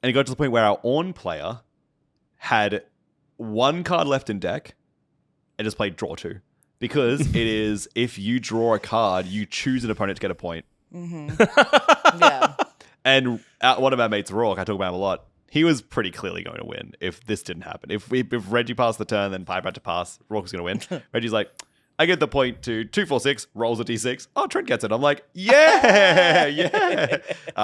And it got to the point where our Ornn player had 1 card left in deck and just played draw 2. Because it is, if you draw a card, you choose an opponent to get a point. Mm-hmm. Yeah. And one of our mates, Rourke, I talk about him a lot, he was pretty clearly going to win if this didn't happen. If Reggie passed the turn, then Piper had to pass, Rourke was going to win. Reggie's like, I get the point to 2-4-6, rolls a d6. Oh, Trent gets it. I'm like, yeah, yeah.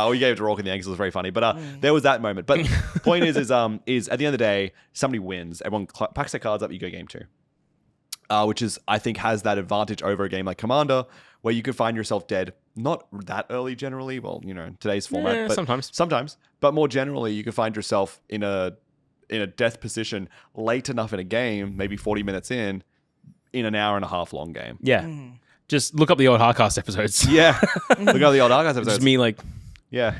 We gave it to Rourke in the angles. It was very funny. But there was that moment. But the point is at the end of the day, somebody wins. Everyone packs their cards up. You go game 2. Which is, I think, has that advantage over a game like Commander, where you could find yourself dead not that early generally. Well, today's format. But sometimes. But more generally, you could find yourself in a death position late enough in a game, maybe 40 minutes in an hour and a half long game. Yeah. Just look up the old Hardcast episodes. Yeah. Look at the old Archives episodes. Just me like, Yeah.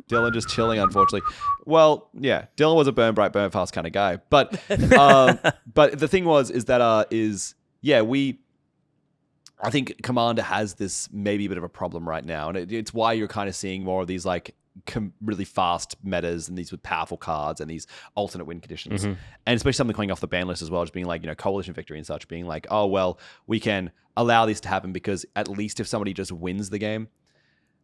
Dylan just chilling, unfortunately. Well, yeah, Dylan was a burn bright, burn fast kind of guy. But the thing is that I think Commander has this maybe a bit of a problem right now. And it's why you're kind of seeing more of these like really fast metas and these with powerful cards and these alternate win conditions. And especially something coming off the ban list as well, just being like, coalition victory and such, being like, oh, well, we can allow this to happen because at least if somebody just wins the game.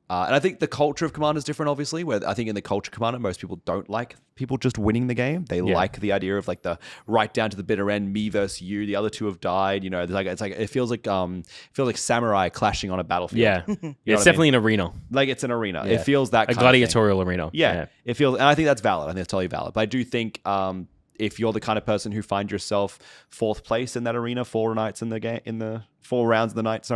And I think the culture of Commander is different, obviously, where I think in the culture of Commander, most people don't like people just winning the game. They like the idea of like the right down to the bitter end, me versus you. The other two have died. It feels like samurai clashing on a battlefield. yeah. It's definitely an arena. Like it's an arena. Yeah. It feels that a kind gladiatorial arena. Yeah, it feels, and I think that's valid. I think that's totally valid. But I do think if you're the kind of person who find yourself fourth place in that arena, 4 rounds in the night,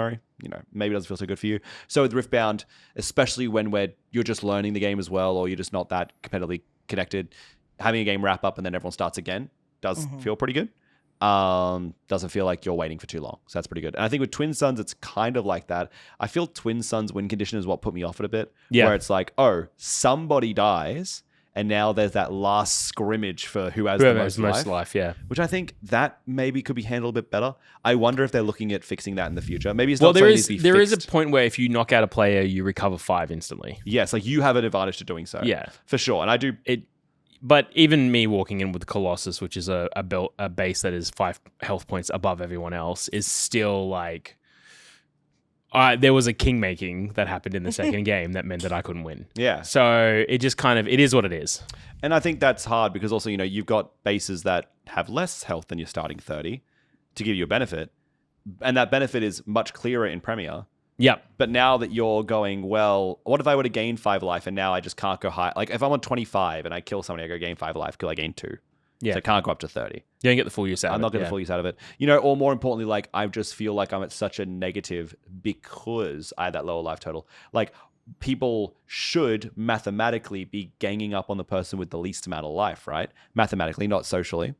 maybe it doesn't feel so good for you. So with Riftbound, especially when you're just learning the game as well, or you're just not that competitively connected, having a game wrap up and then everyone starts again does feel pretty good. Doesn't feel like you're waiting for too long. So that's pretty good. And I think with Twin Suns, it's kind of like that. I feel Twin Suns win condition is what put me off it a bit. Yeah. Where it's like, oh, somebody dies, and now there's that last scrimmage for who has the most life. Yeah. Which I think that maybe could be handled a bit better. I wonder if they're looking at fixing that in the future. Maybe it's not there is a point where if you knock out a player, you recover 5 instantly. Yes, like you have an advantage to doing so. Yeah. For sure. And I do it. But even me walking in with Colossus, which is a base that is 5 health points above everyone else, is still like... there was a king making that happened in the second game that meant that I couldn't win. Yeah. So it just it is what it is. And I think that's hard because also, you've got bases that have less health than your starting 30 to give you a benefit. And that benefit is much clearer in Premier. Yep. But now that you're going, well, what if I were to gain 5 life and now I just can't go high? Like if I'm on 25 and I kill somebody, I go gain 5 life because I gain 2. Yeah. So I can't go up to 30. You don't get the full use out of it. I'm not getting the full use out of it. Or more importantly, like I just feel like I'm at such a negative because I had that lower life total. Like people should mathematically be ganging up on the person with the least amount of life, right? Mathematically, not socially.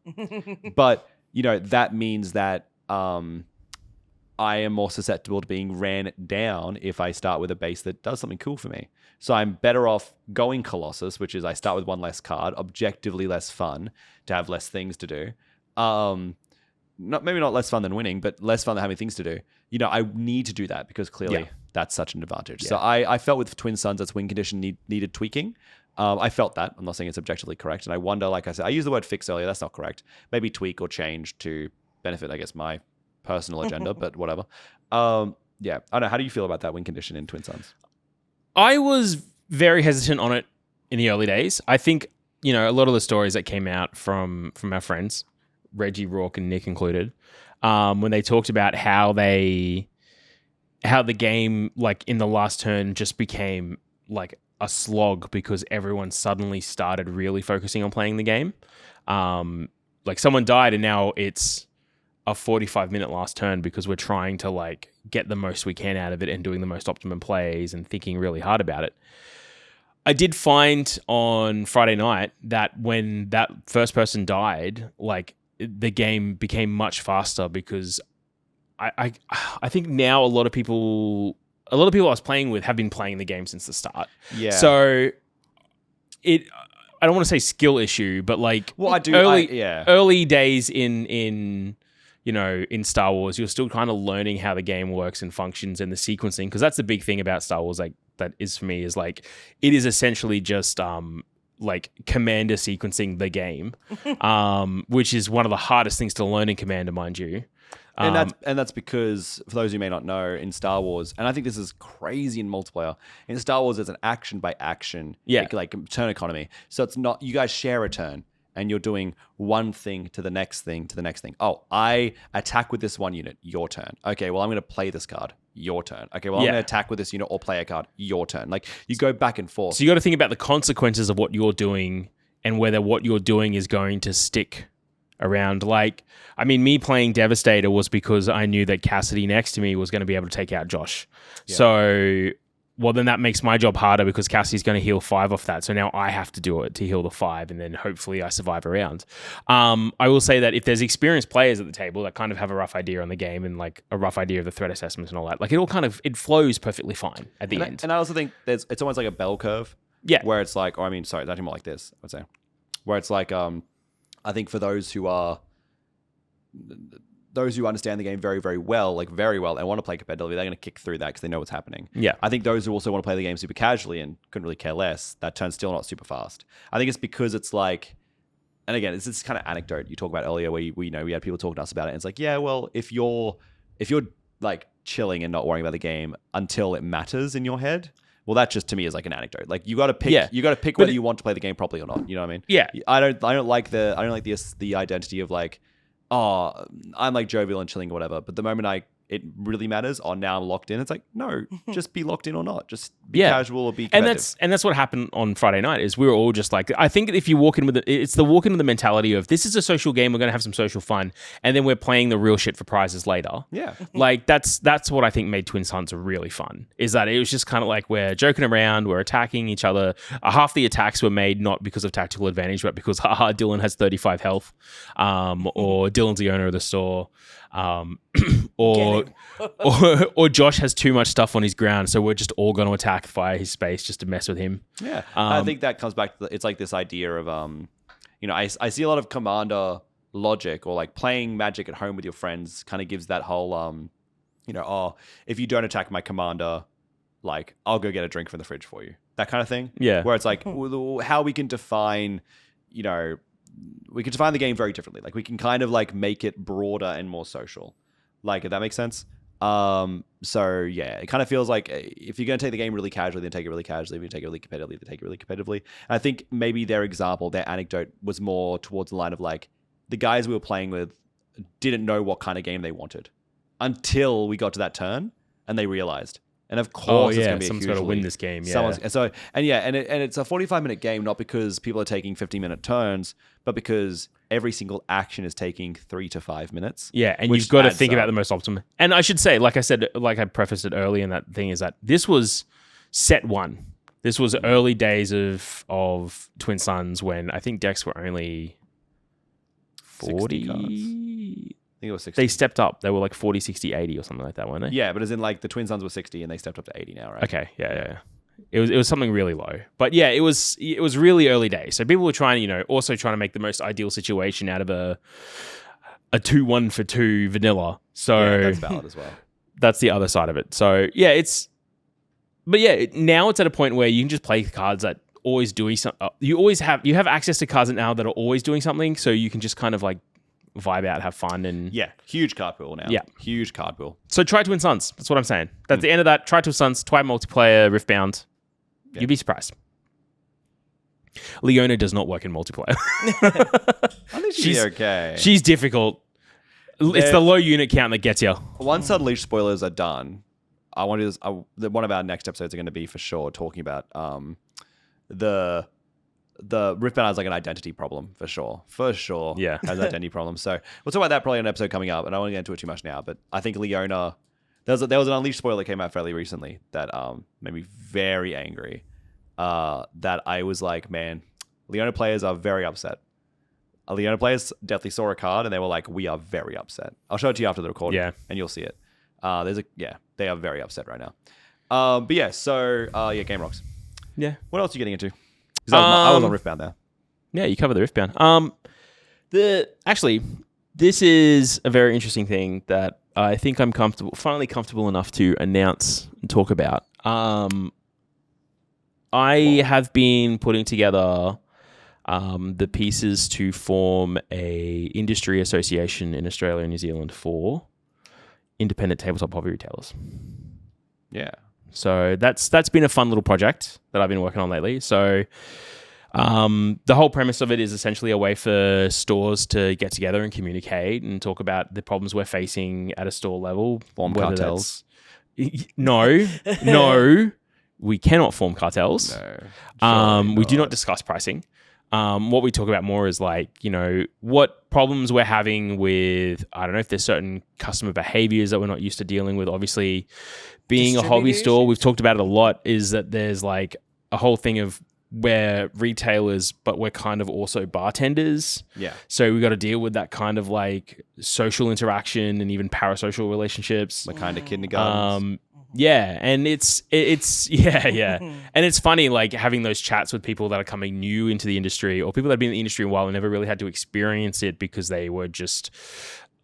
But, that means that I am more susceptible to being ran down if I start with a base that does something cool for me. So I'm better off going Colossus, which is I start with 1 less card, objectively less fun, to have less things to do. Maybe not less fun than winning, but less fun than having things to do. I need to do that because clearly that's such an advantage. Yeah. So I felt with Twin Suns, that's win condition needed tweaking. I felt that. I'm not saying it's objectively correct. And I wonder, like I said, I used the word fix earlier. That's not correct. Maybe tweak or change to benefit, I guess, my personal agenda, but whatever. I don't know. How do you feel about that win condition in Twin Suns? I was very hesitant on it in the early days. I think, a lot of the stories that came out from our friends, Reggie, Rourke, and Nick included, when they talked about how the game, like in the last turn, just became like a slog because everyone suddenly started really focusing on playing the game. Like someone died and now it's a 45-minute last turn because we're trying to like get the most we can out of it and doing the most optimum plays and thinking really hard about it. I did find on Friday night that when that first person died, like the game became much faster because I think now a lot of people I was playing with have been playing the game since the start. Yeah. So I don't want to say skill issue, but like early days in Star Wars, you're still kind of learning how the game works and functions and the sequencing, because that's the big thing about Star Wars, like that is for me, is like it is essentially just like Commander sequencing the game, which is one of the hardest things to learn in Commander, mind you. And that's because, for those who may not know, in Star Wars, and I think this is crazy in multiplayer, in Star Wars, there's an action by action, like turn economy. So it's not, you guys share a turn, and you're doing one thing to the next thing to the next thing. Oh, I attack with this one unit, your turn. Okay, well, I'm going to play this card, your turn. Okay, well, I'm going to attack with this unit or play a card, your turn. Like, you go back and forth. So you got to think about the consequences of what you're doing and whether what you're doing is going to stick around. Like, I mean, me playing Devastator was because I knew that Cassidy next to me was going to be able to take out Josh. Yeah. So well, then that makes my job harder because Cassie's going to heal 5 off that. So now I have to do it to heal the 5, and then hopefully I survive a round. I will say that if there's experienced players at the table that kind of have a rough idea on the game and like a rough idea of the threat assessments and all that, like it flows perfectly fine at the end. And I also think it's almost like a bell curve. Yeah. Where it's like, it's actually more like this, I would say. Where it's like, I think for those who understand the game very, very well, and want to play competitively, they're going to kick through that because they know what's happening. Yeah. I think those who also want to play the game super casually and couldn't really care less, that turn's still not super fast. I think it's because it's like, and again, it's this kind of anecdote you talked about earlier where we had people talking to us about it. And it's like, yeah, well, if you're like chilling and not worrying about the game until it matters in your head, well, that just to me is like an anecdote. Like you got to pick whether you want to play the game properly or not. You know what I mean? Yeah. I don't like the identity of like, oh, I'm like jovial and chilling or whatever. But the moment it really matters, now I'm locked in. It's like, no, just be locked in or not. Just be casual or be competitive. And that's what happened on Friday night is we were all just like, I think if you walk in with it's the walk into the mentality of this is a social game, we're going to have some social fun, and then we're playing the real shit for prizes later. Yeah. Like that's what I think made Twin Suns really fun, is that it was just kind of like we're joking around, we're attacking each other. Half the attacks were made not because of tactical advantage, but because Dylan has 35 health, or Dylan's the owner of the store. Or Josh has too much stuff on his ground, so we're just all going to attack via his space just to mess with him. Yeah, I think that comes back to it's like this idea of I see a lot of commander logic, or like playing Magic at home with your friends kind of gives that whole if you don't attack my commander, like I'll go get a drink from the fridge for you, that kind of thing. Yeah, where it's like how we can define, we can define the game very differently. Like we can kind of like make it broader and more social. Like, if that makes sense. So yeah, it kind of feels like if you're going to take the game really casually, then take it really casually. If you take it really competitively, then take it really competitively. And I think maybe their anecdote was more towards the line of like, the guys we were playing with didn't know what kind of game they wanted until we got to that turn and they realized. And of course, it's going to be someone's got to win this game. Yeah. And it's a 45-minute game, not because people are taking 15-minute turns, but because every single action is taking 3 to 5 minutes. Yeah, and you've got to think about the most optimum. And I should say, like I said, like I prefaced it early in that thing, is that this was set 1. This was early days of Twin Suns when I think decks were only 40 cards. I think it was 60. They stepped up. They were like 40, 60, 80 or something like that, weren't they? Yeah, but as in like the Twin Suns were 60 and they stepped up to 80 now, right? Okay, yeah. It was something really low. But yeah, it was really early days. So people were trying to make the most ideal situation out of a 2-1 for 2 vanilla. So yeah, that's valid as well. That's the other side of it. So yeah, now it's at a point where you can just play cards that always doing something. You have access to cards now that are always doing something, so you can just kind of like vibe out, have fun, and huge card pool now. Yeah, huge card pool. So try Twin Suns. That's what I'm saying. That's the end of that. Try Twin Suns. Try multiplayer Riftbound. Yeah. You'd be surprised. Leona does not work in multiplayer. I think she's okay. She's difficult. It's the low unit count that gets you. Once Unleashed spoilers are one of our next episodes are going to be for sure talking about the Riftbound has like an identity problem for sure. Yeah, has an identity problem. So we'll talk about that probably in an episode coming up, and I won't get into it too much now. But I think Leona, there was an Unleashed spoiler that came out fairly recently that made me very angry. That I was like, man, Leona players are very upset. Leona players definitely saw a card and they were like, we are very upset. I'll show it to you after the recording, and you'll see it. They are very upset right now. Game Rocks. Yeah. What else are you getting into? I was on Riftbound there. Yeah, you cover the Riftbound. This is a very interesting thing that I think I'm finally comfortable enough to announce and talk about. I have been putting together the pieces to form a industry association in Australia and New Zealand for independent tabletop hobby retailers. Yeah. So that's been a fun little project that I've been working on lately. So the whole premise of it is essentially a way for stores to get together and communicate and talk about the problems we're facing at a store level. Form cartels. No, we cannot form cartels. No, we do not discuss pricing. What we talk about more is what problems we're having with, I don't know if there's certain customer behaviors that we're not used to dealing with. Obviously, being a hobby Distributor store, we've issues? talked about it a lot, is that there's like a whole thing of we're retailers, but we're kind of also bartenders. Yeah. So we got to deal with that kind of like social interaction and even parasocial relationships. Like kind of kindergartens. Yeah, and it's yeah. And it's funny like having those chats with people that are coming new into the industry or people that have been in the industry a while and never really had to experience it because they were just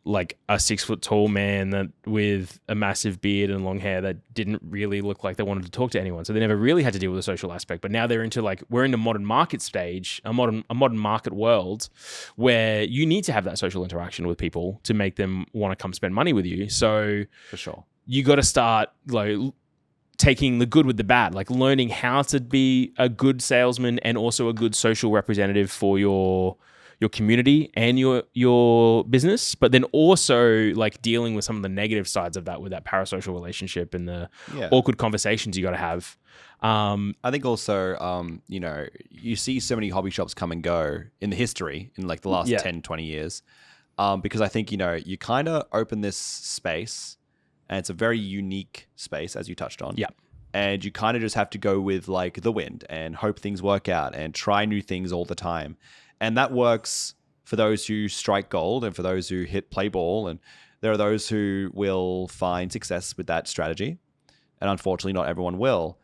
like a 6 foot tall man that with a massive beard and long hair that didn't really look like they wanted to talk to anyone. So they never really had to deal with the social aspect. But now they're into like, we're in a modern market stage, a modern market world where you need to have that social interaction with people to make them want to come spend money with you. So For sure. you got to start like taking the good with the bad, like learning how to be a good salesman and also a good social representative for your community and your business, but then also like dealing with some of the negative sides of that with that parasocial relationship and the awkward conversations you got to have. I think also, you see so many hobby shops come and go in the history in like the last 10, 20 years. Because I think, you kind of open this space and it's a very unique space, as you touched on. Yeah. And you kind of just have to go with like the wind and hope things work out and try new things all the time. And that works for those who strike gold and for those who hit play ball. And there are those who will find success with that strategy. And unfortunately, not everyone will.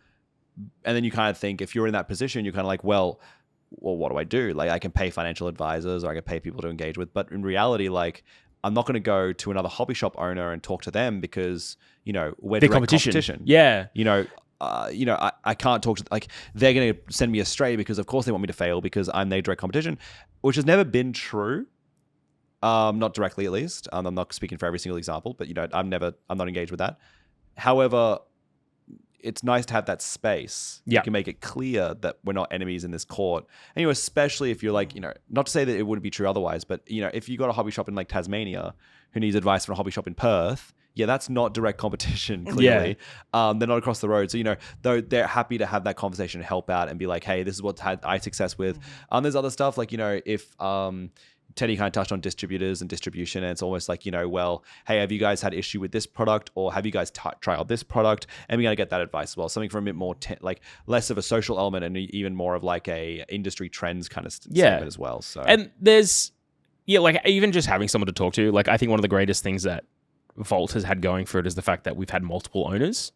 And then you kind of think, if you're in that position, you're kind of like, well, what do I do? Like, I can pay financial advisors or I can pay people to engage with. But in reality, like, I'm not going to go to another hobby shop owner and talk to them because, we're direct competition. Yeah. I can't talk to, like, they're going to send me astray because of course they want me to fail because I'm their direct competition, which has never been true. Not directly, at least. I'm not speaking for every single example, but I'm not engaged with that. However, it's nice to have that space. Yeah. You can make it clear that we're not enemies in this court. And especially if you're like, not to say that it wouldn't be true otherwise, but if you got a hobby shop in like Tasmania who needs advice from a hobby shop in Perth, that's not direct competition, clearly. They're not across the road. So, though they're happy to have that conversation and help out and be like, hey, this is what I had success with. There's other stuff like, if Teddy kind of touched on distributors and distribution, and it's almost like, well, hey, have you guys had issue with this product or have you guys tried this product? And we got to get that advice as well. Something from a bit more, like less of a social element and even more of like a industry trends kind of segment as well. So, and there's, like even just having someone to talk to, like I think one of the greatest things that Vault has had going for it is the fact that we've had multiple owners.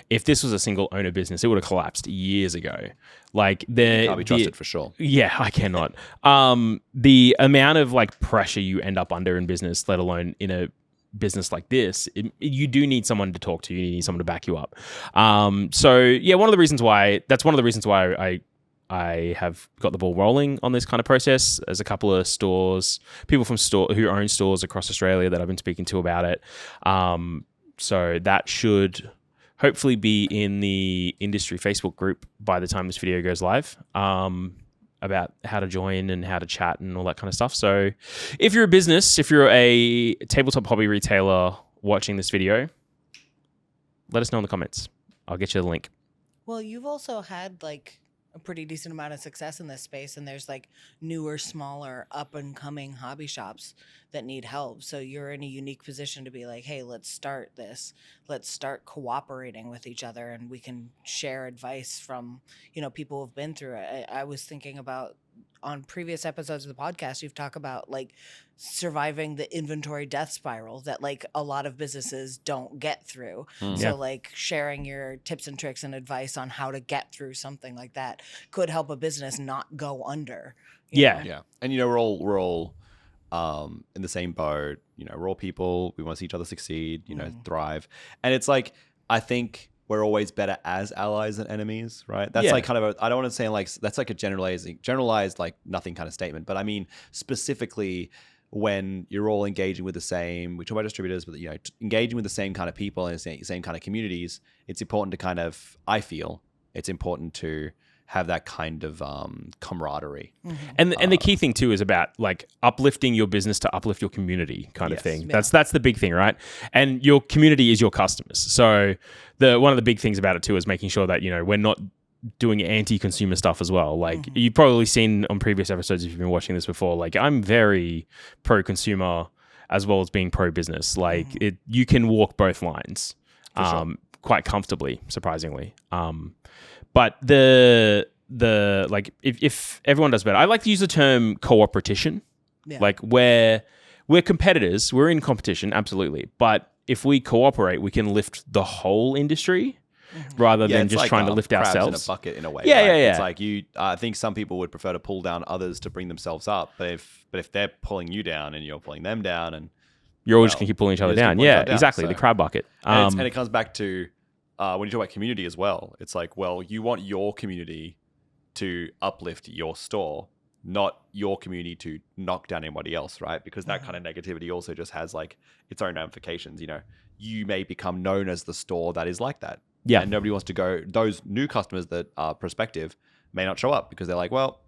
If this was a single owner business, it would have collapsed years ago. Like can't be trusted for sure. Yeah, I cannot. The amount of like pressure you end up under in business, let alone in a business like this, you do need someone to talk to. You need someone to back you up. So one of the reasons why I have got the ball rolling on this kind of process. There's a couple of people from who own stores across Australia that I've been speaking to about it. So that should hopefully be in the industry Facebook group by the time this video goes live, about how to join and how to chat and all that kind of stuff. So if you're a business, if you're a tabletop hobby retailer watching this video, let us know in the comments. I'll get you the link. Well, you've also had like a pretty decent amount of success in this space, and there's like newer, smaller, up and coming hobby shops that need help. So you're in a unique position to be like, hey, let's start this. Let's start cooperating with each other, and we can share advice from, people who've been through it. I was thinking about on previous episodes of the podcast, you've talked about like surviving the inventory death spiral that like a lot of businesses don't get through. So like sharing your tips and tricks and advice on how to get through something like that could help a business not go under. you know? Yeah. And we're all in the same boat. We're all people. We want to see each other succeed, thrive. And it's like, I think we're always better as allies than enemies, right? That's like kind of I don't want to say like, that's like a generalized like nothing kind of statement. But I mean, specifically when you're all engaging with the same, we talk about distributors, but engaging with the same kind of people and the same kind of communities, it's important to kind of, I feel it's important to have that kind of camaraderie. And the key thing too is about like uplifting your business to uplift your community kind of thing. Yeah. That's the big thing, right? And your community is your customers. So one of the big things about it too is making sure that, we're not doing anti-consumer stuff as well. Like you've probably seen on previous episodes if you've been watching this before, like I'm very pro-consumer as well as being pro-business. Like you can walk both lines. Sure. quite comfortably, surprisingly. But the like if everyone does better, I like to use the term cooperation. Yeah. Like we're competitors, we're in competition, absolutely. But if we cooperate, we can lift the whole industry rather than it's just like, trying to lift crabs ourselves. in a bucket in a way. Yeah, right? yeah. It's like I think some people would prefer to pull down others to bring themselves up, but if they're pulling you down and you're pulling them down, and You're all just going to keep pulling each other down. Yeah, exactly. So- The crab bucket. and it comes back to when you talk about community as well. It's like, well, you want your community to uplift your store, not your community to knock down anybody else, right? Because that kind of negativity also just has like its own ramifications. You know, you may become known as the store that is like that. Yeah. And nobody wants to go. Those new customers that are prospective may not show up because they're like, well,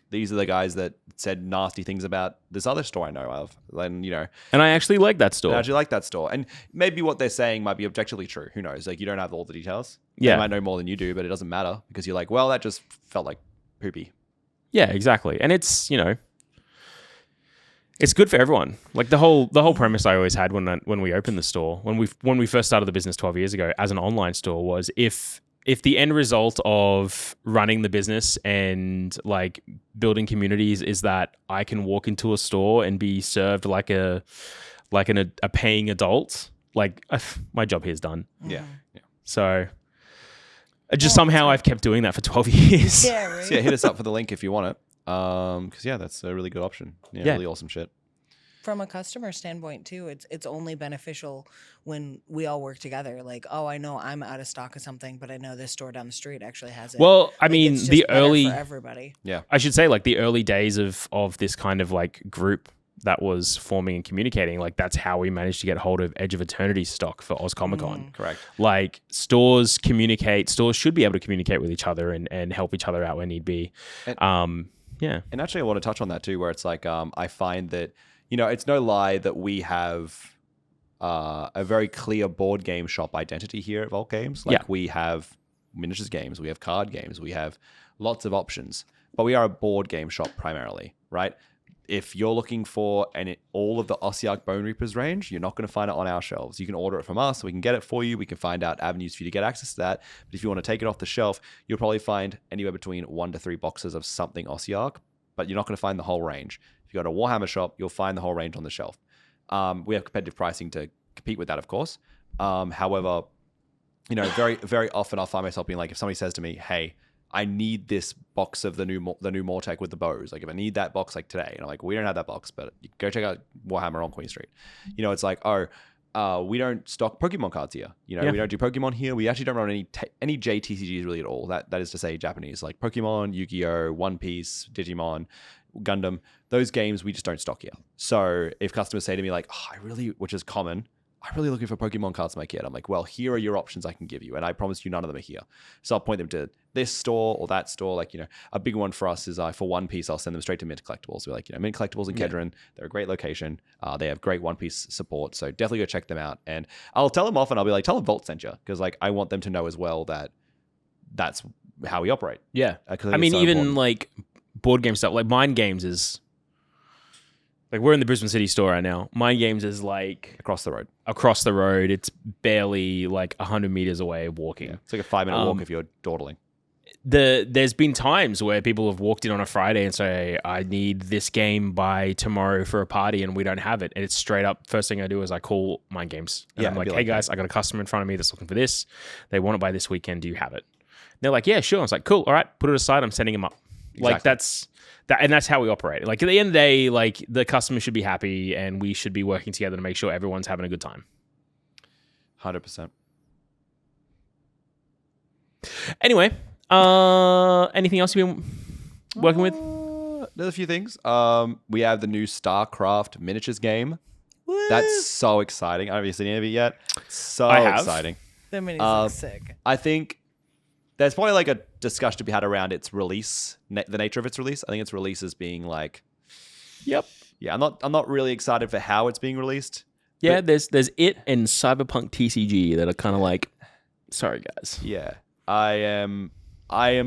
these are the guys that said nasty things about this other store I know of. Then, you know, And I actually like that store. I actually like that store. And maybe what they're saying might be objectively true. Who knows? Like, you don't have all the details. Yeah. They might know more than you do, but it doesn't matter because you're like, well, that just felt like poopy. Yeah, exactly. And it's, you know, it's good for everyone. Like the whole premise I always had when we opened the store, when we first started the business 12 years ago as an online store, was if the end result of running the business and like building communities is that I can walk into a store and be served like a paying adult, like my job here is done. Yeah. So just somehow I've kept doing that for 12 years. Yeah, right. So yeah, hit us up for the link if you want it. Because yeah, that's a really good option. Yeah, really awesome shit. From a customer standpoint too, it's only beneficial when we all work together. Like, oh, I know I'm out of stock of something, but I know this store down the street actually has it. Well, I Like, mean, it's just the better early for everybody. Yeah. I should say, like the early days of this kind of like group that was forming and communicating, like that's how we managed to get hold of Edge of Eternity stock for Oz Comic Con. Correct. Like stores should be able to communicate with each other and help each other out where need be. Yeah. And actually, I want to touch on that too, where it's like, I find that, you know, it's no lie that we have a very clear board game shop identity here at Vault Games. Like we have miniatures games, we have card games, we have lots of options, but we are a board game shop primarily, right? If you're looking for all of the Ossiarch Bone Reapers range, you're not going to find it on our shelves. You can order it from us. We can get it for you. We can find out avenues for you to get access to that. But if you want to take it off the shelf, you'll probably find anywhere between 1 to 3 boxes of something Ossiarch, but you're not going to find the whole range. If you go to a Warhammer shop, you'll find the whole range on the shelf. We have competitive pricing to compete with that, of course. However, you know, very, very often I'll find myself being like, if somebody says to me, hey, I need this box of the new Mortec with the bows. Like, if I need that box like today, and I'm like, we don't have that box, but you go check out Warhammer on Queen Street. You know, it's like, we don't stock Pokemon cards here. You know, we don't do Pokemon here. We actually don't run any JTCGs really at all. That is to say, Japanese, like Pokemon, Yu-Gi-Oh, One Piece, Digimon, Gundam. Those games we just don't stock here. So if customers say to me like, which is common, I'm really looking for Pokemon cards to my kid. I'm like, well, here are your options I can give you. And I promise you none of them are here. So I'll point them to this store or that store. Like, you know, a big one for us is for One Piece, I'll send them straight to Mint Collectibles. We're like, you know, Mint Collectibles in Kedron, they're a great location. They have great One Piece support. So definitely go check them out. And I'll tell them often, I'll be like, tell them Vault sent you. Because like, I want them to know as well that that's how we operate. Yeah. I mean, even like board game stuff, like Mind Games is... Like, we're in the Brisbane City store right now. Mind Games is like... Across the road. It's barely like 100 meters away walking. Yeah. It's like a 5-minute walk if you're dawdling. There's been times where people have walked in on a Friday and say, I need this game by tomorrow for a party, and we don't have it. And it's straight up, first thing I do is I call Mind Games. And I'm like, hey guys, I got a customer in front of me that's looking for this. They want it by this weekend. Do you have it? And they're like, yeah, sure. I was like, cool. All right, put it aside. I'm sending them up. Exactly. Like that's how we operate. Like at the end of the day, like the customer should be happy and we should be working together to make sure everyone's having a good time. 100%. Anyway, anything else you've been working with? There's a few things. We have the new StarCraft miniatures game. Woo! That's so exciting. I haven't seen any of it yet. So I have. exciting. That minis look sick. I think there's probably like a discussion to be had around its release, the nature of its release. I think its release is being like, Yep. yeah, I'm not really excited for how it's being released. Yeah, there's it and Cyberpunk TCG that are kind of like, sorry guys. Yeah, I am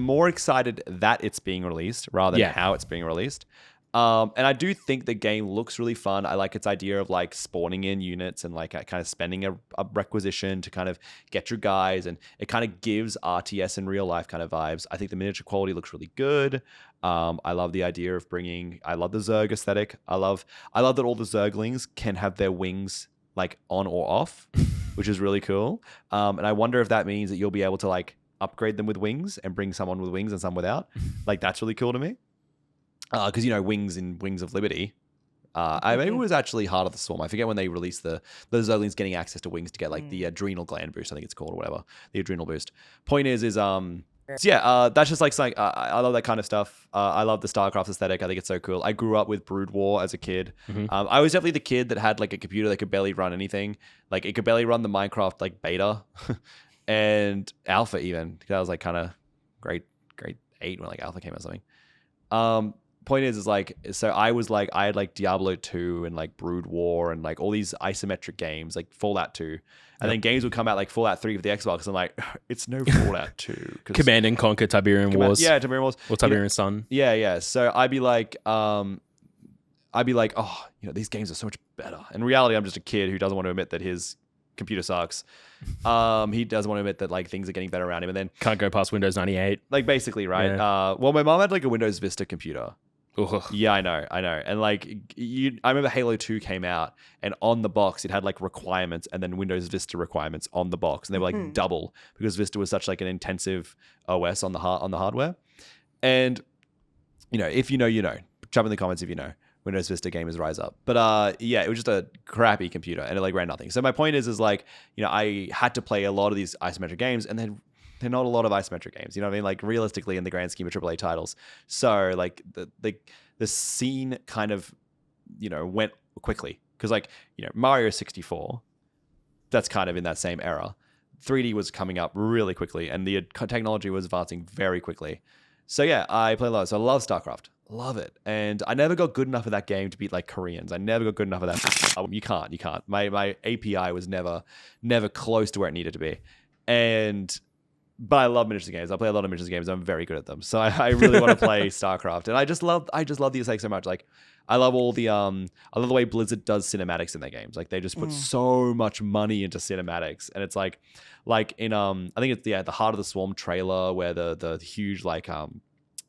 more excited that it's being released rather than how it's being released. And I do think the game looks really fun. I like its idea of like spawning in units and like kind of spending a requisition to kind of get your guys, and it kind of gives RTS in real life kind of vibes. I think the miniature quality looks really good. I love the idea of I love the Zerg aesthetic. I love that all the Zerglings can have their wings like on or off, which is really cool. And I wonder if that means that you'll be able to like upgrade them with wings and bring someone with wings and some without. Like that's really cool to me. Because wings in Wings of Liberty, maybe it was actually Heart of the Swarm. I forget when they released the Zerglings getting access to wings to get like the adrenal gland boost. I think it's called, or whatever, the adrenal boost. Point is that's just like something. I love that kind of stuff. I love the StarCraft aesthetic. I think it's so cool. I grew up with Brood War as a kid. I was definitely the kid that had like a computer that could barely run anything. Like it could barely run the Minecraft like beta and alpha even. That was like kind of grade 8 when like alpha came out or something. Point is like, so I had like Diablo 2 and like Brood War and like all these isometric games like Fallout 2, and then games would come out like Fallout 3 for the Xbox. I'm like, it's no Fallout 2. Command and Conquer Tiberian Wars. Yeah, Tiberian Wars. Or Tiberian Sun. Yeah. So I'd be like, oh, these games are so much better. In reality, I'm just a kid who doesn't want to admit that his computer sucks. He doesn't want to admit that like things are getting better around him, and then can't go past Windows 98. Like basically, right? Yeah. Well, my mom had like a Windows Vista computer. Ugh. Yeah, I know. And like, I remember Halo 2 came out, and on the box it had like requirements, and then Windows Vista requirements on the box, and they were like double because Vista was such like an intensive OS on the hardware. And if you know, jump in the comments if you know. Windows Vista gamers rise up. But it was just a crappy computer, and it like ran nothing. So my point is like, I had to play a lot of these isometric games, and then they're not a lot of isometric games. You know what I mean? Like realistically in the grand scheme of AAA titles. So like the scene kind of, went quickly. Because like, Mario 64, that's kind of in that same era. 3D was coming up really quickly, and the technology was advancing very quickly. So yeah, I play a lot. So I love StarCraft. Love it. And I never got good enough of that game to beat like Koreans. I never got good enough of that. You can't. My API was never close to where it needed to be. But I love miniatures games. I play a lot of miniatures games. I'm very good at them. So I really want to play StarCraft. And I just love the aesthetic so much. Like I love I love the way Blizzard does cinematics in their games. Like they just put so much money into cinematics. And it's like in I think it's the Heart of the Swarm trailer where the huge like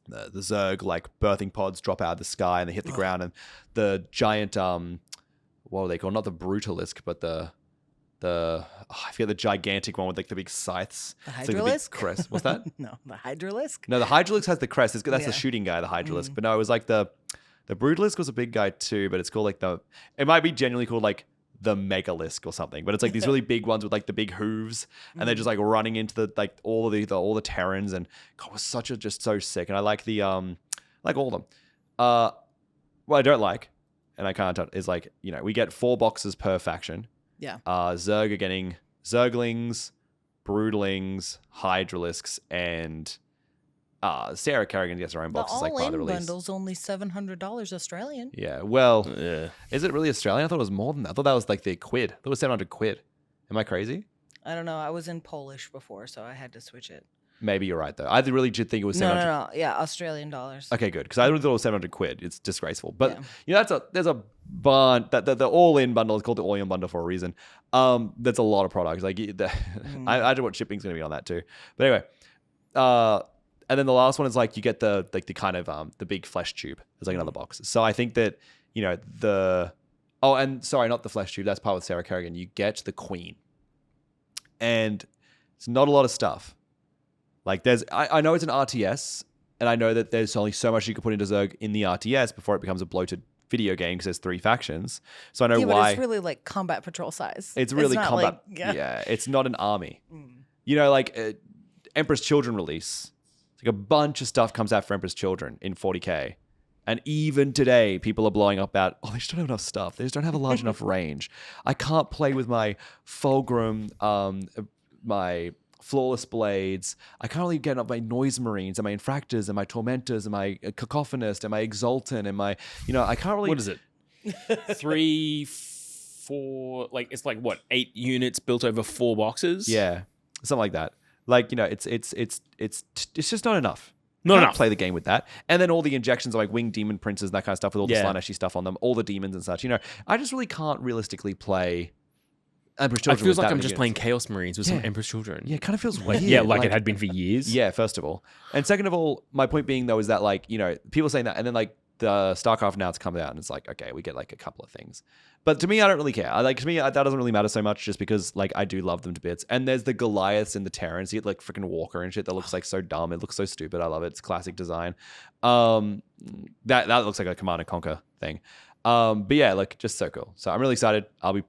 the Zerg like birthing pods drop out of the sky and they hit the ground, and the giant what are they called? Not the Brutalisk, but I forget the gigantic one with like the big scythes. The It's like the big Hydralisk? crest. What's that? No, the Hydralisk? No, the Hydralisk has the crest. That's Yeah. the shooting guy, the Hydralisk. But no, it was like the Brutalisk was a big guy too, but it's called like it might be genuinely called like the Megalisk or something. But it's like these really big ones with like the big hooves, and they're just like running into the like all the Terrans, and God, it was just so sick. And I like the like all of them. What I don't like, and I can't tell, is like, we get 4 boxes per faction. Yeah. Zerg are getting Zerglings, Broodlings, Hydralisks, and Sarah Kerrigan gets her own The boxes like part of the all-in release. bundle's only $700 Australian. Yeah, well, Yeah. is it really Australian? I thought it was more than that. I thought that was like the quid. I thought it was 700 quid. Am I crazy? I don't know. I was in Polish before, so I had to switch it. Maybe you're right though. I really did think it was 700. No. Yeah, Australian dollars. Okay, good. Because I really thought it was 700 quid. It's disgraceful. But Yeah. there's a bond that the all-in bundle is called the all-in bundle for a reason. That's a lot of products. Like I don't know what shipping's going to be on that too. But anyway, and then the last one is like you get the kind of the big flesh tube. It's like another box. So I think that not the flesh tube. That's part with Sarah Kerrigan. You get the Queen, and it's not a lot of stuff. Like I know it's an RTS, and I know that there's only so much you can put into Zerg in the RTS before it becomes a bloated video game because there's 3 factions. So I know why. But it's really like combat patrol size. It's really not combat. Like, yeah, it's not an army. Like Emperor's Children release. It's like a bunch of stuff comes out for Emperor's Children in 40k. And even today, people are blowing up about, they just don't have enough stuff. They just don't have a large enough range. I can't play with my Fulgrim, my Flawless Blades. I can't really get up my Noise Marines and my Infractors and my Tormentors and my Cacophonist and my Exultant and my, I can't really... What is it? 3, 4, like it's like what, 8 units built over 4 boxes? Yeah, something like that. Like, it's just not enough. Not can't enough. play the game with that. And then all the injections of like winged demon princes and that kind of stuff with all the Yeah. Slaaneshi stuff on them, all the demons and such. You know, I just really can't realistically play Emperor's It Children. feels with like that I'm many just units. playing Chaos Marines with some Yeah. Emperor's Children. Yeah, it kind of feels weird. Like it had been for years. Yeah, first of all. And second of all, my point being though is that like, you know, people saying that and then like the StarCraft now it's coming out and it's like, okay, we get like a couple of things. But to me, I don't really care. To me, that doesn't really matter so much just because like I do love them to bits. And there's the Goliaths and the Terrans. You get like freaking Walker and shit that looks like so dumb. It looks so stupid. I love it. It's classic design. That looks like a Command and Conquer thing. But yeah, like just so cool. So I'm really excited. I'll be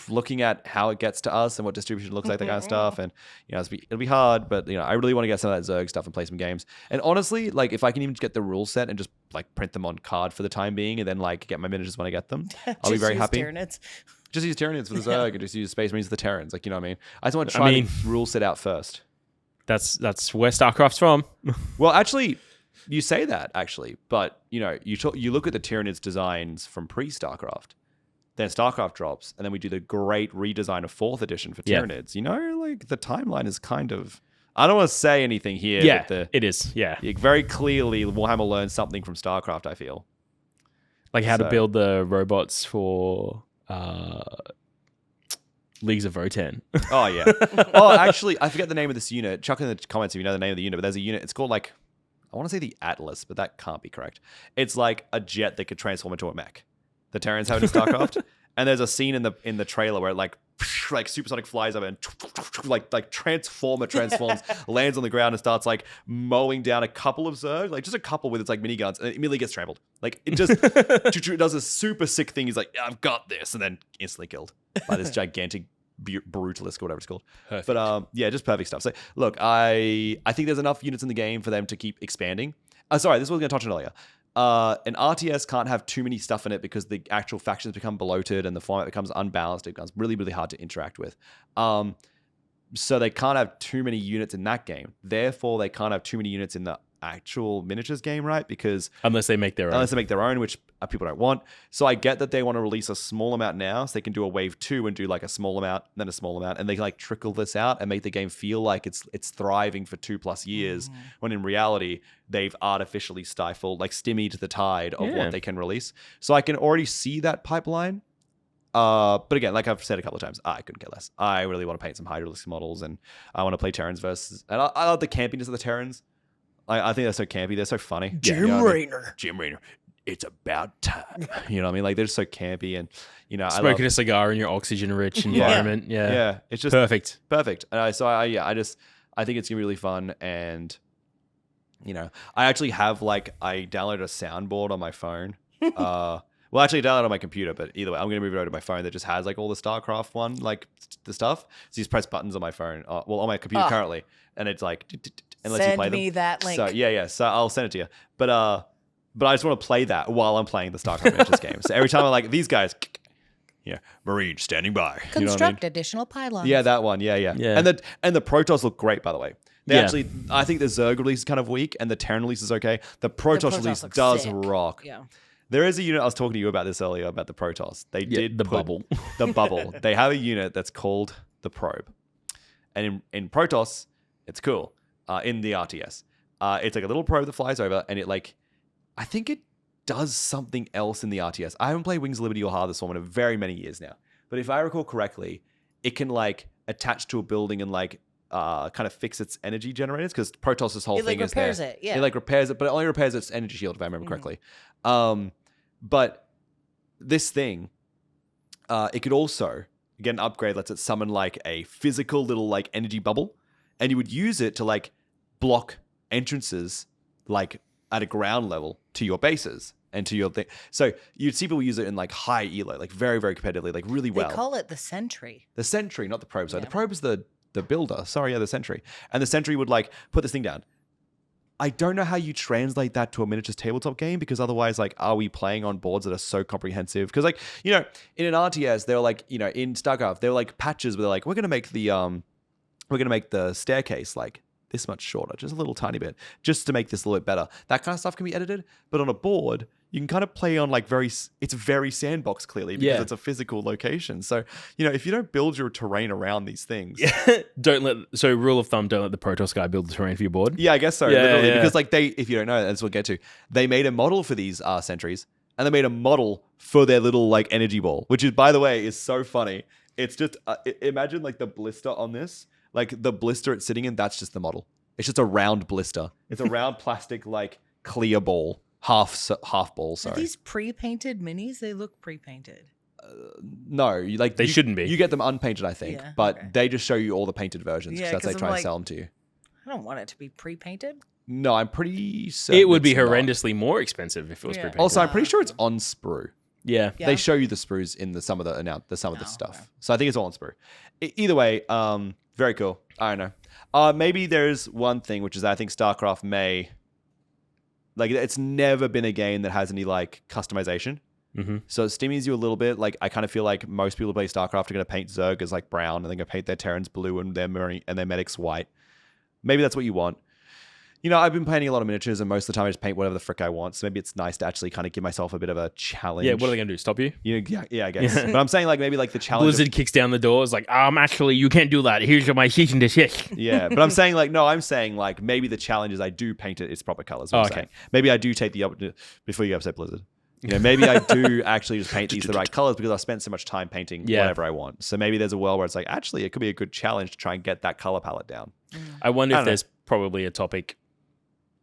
looking at how it gets to us and what distribution looks like, that kind of stuff. And you know, it'll be hard, but you know, I really want to get some of that Zerg stuff and play some games. And honestly, like if I can even get the rule set and just like print them on card for the time being, and then like get my miniatures when I get them, I'll be very happy. Tyranids. Just use Tyranids for the Zerg and just use Space Marines for the Terrans. Like, you know what I mean? I just want to try the rule set out first. That's where StarCraft's from. Well, actually, you say that actually, but you know, you look at the Tyranids designs from pre-StarCraft. Then StarCraft drops, and then we do the great redesign of 4th edition for Tyranids. You know, like the timeline is kind of... I don't want to say anything here. Yeah, but it is. Yeah. Very clearly, Warhammer learned something from StarCraft, I feel. Like how to build the robots for Leagues of Votann. Oh, yeah. Oh, actually, I forget the name of this unit. Chuck in the comments if you know the name of the unit, but there's a unit. It's called like... I want to say the Atlas, but that can't be correct. It's like a jet that could transform into a mech. The Terrans have it in StarCraft, and there's a scene in the trailer where it like supersonic flies over and like Transformer transforms, lands on the ground and starts like mowing down a couple of Zerg, like just a couple with its like miniguns, and it immediately gets trampled. Like it just it does a super sick thing. He's like, yeah, I've got this, and then instantly killed by this gigantic brutalisk or whatever it's called. Perfect. But yeah, just perfect stuff. So look, I think there's enough units in the game for them to keep expanding. Sorry, this was going to touch on earlier. An RTS can't have too many stuff in it because the actual factions become bloated and the format becomes unbalanced. It becomes really, really hard to interact with. So they can't have too many units in that game. Therefore, they can't have too many units in the actual miniatures game, right? Because unless they make their own, which people don't want. So I get that they want to release a small amount now, so they can do a wave 2 and do like a small amount, then a small amount, and they can like trickle this out and make the game feel like it's thriving for 2+ years, when in reality they've artificially stifled, like stymied the tide of what they can release. So I can already see that pipeline. But again, like I've said a couple of times, I couldn't care less. I really want to paint some Hydralisk models, and I want to play Terrans versus, and I love the campiness of the Terrans. I think they're so campy. They're so funny. Jim Raynor. Jim Raynor. It's about time. You know what I mean? Like they're just so campy, and you know, smoking a cigar in your oxygen-rich environment. Yeah, it's just perfect. So I think it's gonna be really fun, and you know, I actually have I downloaded a soundboard on my phone. Well, actually, I downloaded it on my computer, but either way, I'm gonna move it over to my phone that just has like all the StarCraft one, like the stuff. So you just press buttons on my phone, on my computer currently, and it's like. And lets you play Send me them. that link. So yeah. So I'll send it to you. But I just want to play that while I'm playing the StarCraft miniatures game. So every time I'm like, these guys, Marine standing by. Construct you know what I mean? additional pylons. Yeah, that one. Yeah. And the Protoss look great, by the way. They actually, I think the Zerg release is kind of weak, and the Terran release is okay. The Protoss release does rock. Yeah. There is a unit, I was talking to you about this earlier, about the Protoss. They did the bubble. The bubble. They have a unit that's called the Probe. And in Protoss, it's cool. In the RTS. It's like a little probe that flies over, and I think it does something else in the RTS. I haven't played Wings of Liberty or Heart of the Swarm in very many years now. But if I recall correctly, it can attach to a building and kind of fix its energy generators, because Protoss' whole thing is there. It repairs it, yeah. It repairs it, but it only repairs its energy shield, if I remember correctly. But this thing, it could also get an upgrade, lets it summon a physical little energy bubble, and you would use it to block entrances at a ground level to your bases and to your thing. So you'd see people use it in high elo, very, very competitively, really well. They call it the Sentry. The Sentry, not the Probe. Sorry, the Probe is the builder. Sorry, the Sentry. And the Sentry would put this thing down. I don't know how you translate that to a miniatures tabletop game, because otherwise, are we playing on boards that are so comprehensive? Because in an RTS, they were in StarCraft, they were patches where they're we're gonna make the staircase this much shorter, just a little tiny bit, just to make this a little bit better. That kind of stuff can be edited, but on a board, you can kind of play on like it's very sandbox clearly because it's a physical location. So, if you don't build your terrain around these things. So rule of thumb, don't let the Protoss guy build the terrain for your board. Yeah, I guess so. Literally. Because like if you don't know, that's what we'll get to. They made a model for these sentries and they made a model for their little like energy ball, which is, by the way, is so funny. It's just, imagine like the blister on this, like the blister it's sitting in, that's just the model. It's just a round blister. It's a round plastic, like clear ball. Half ball, sorry. Are these pre-painted minis? They look pre-painted. No, they shouldn't be. You get them unpainted, I think, but they just show you all the painted versions because that's how they try and sell them to you. I don't want it to be pre-painted. No, I'm pretty certain it would be horrendously more expensive if it was pre-painted. Also, I'm pretty sure it's on sprue. Yeah. They show you the sprues in some of the stuff. Okay. So I think it's all on sprue. Either way, very cool. I don't know. Maybe there's one thing, which is I think StarCraft may. Like, it's never been a game that has any, like, customization. Mm-hmm. So it stymies you a little bit. Like, I kind of feel like most people who play StarCraft are going to paint Zerg as, like, brown, and they're going to paint their Terrans blue and their medics white. Maybe that's what you want. I've been painting a lot of miniatures, and most of the time I just paint whatever the frick I want. So maybe it's nice to actually kind of give myself a bit of a challenge. Yeah, what are they going to do? Stop you? Yeah, I guess. But I'm saying, like, maybe, like, the challenge... Blizzard kicks down the doors, like, actually, you can't do that. Here's my cease and desist. Yeah, but I'm saying, like, no, I'm saying, like, maybe the challenge is I do paint it its proper colors. Okay. Maybe I do take before you upset Blizzard. Maybe I do actually just paint these the right colors because I've spent so much time painting whatever I want. So maybe there's a world where it's like, actually, it could be a good challenge to try and get that color palette down. I wonder if there's probably a topic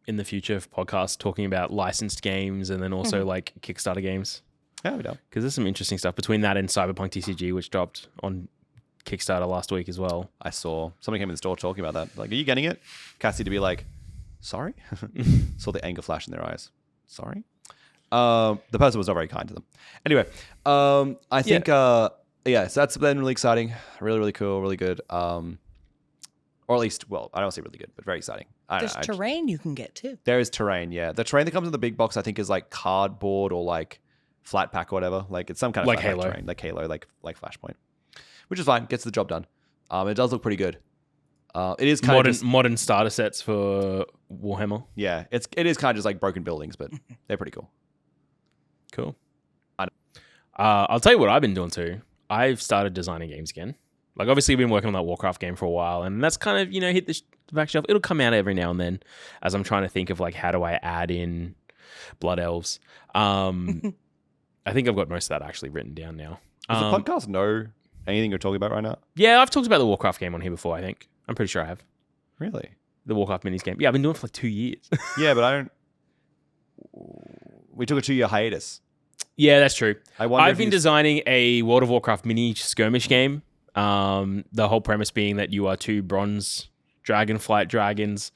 in the future of podcasts talking about licensed games and then also like Kickstarter games. Yeah, we don't. Because there's some interesting stuff between that and Cyberpunk TCG, which dropped on Kickstarter last week as well. I saw somebody came in the store talking about that. Like, are you getting it? Cassie to be like, sorry? Saw the anger flash in their eyes. Sorry? The person was not very kind to them. Anyway, I think, so that's been really exciting. Really, really cool. Really good. Or at least, well, I don't say really good, but very exciting. There's terrain you can get too. There is terrain, yeah. The terrain that comes in the big box, I think, is like cardboard or like flat pack or whatever. Like it's some kind of like flat Halo. Terrain, like Halo, like Flashpoint, which is fine. Gets the job done. It does look pretty good. It is kind of modern starter sets for Warhammer. Yeah, it is kind of just like broken buildings, but they're pretty cool. Cool. I'll tell you what I've been doing too. I've started designing games again. Like, obviously, we've been working on that Warcraft game for a while, and that's kind of, hit the back shelf. It'll come out every now and then as I'm trying to think of, like, how do I add in Blood Elves. I think I've got most of that actually written down now. Does the podcast know anything you're talking about right now? Yeah, I've talked about the Warcraft game on here before, I think. I'm pretty sure I have. Really? The Warcraft minis game. Yeah, I've been doing it for like 2 years. Yeah, but I don't... We took a 2-year hiatus. Yeah, that's true. I've been designing a World of Warcraft mini skirmish game. The whole premise being that you are 2 bronze dragonflight dragons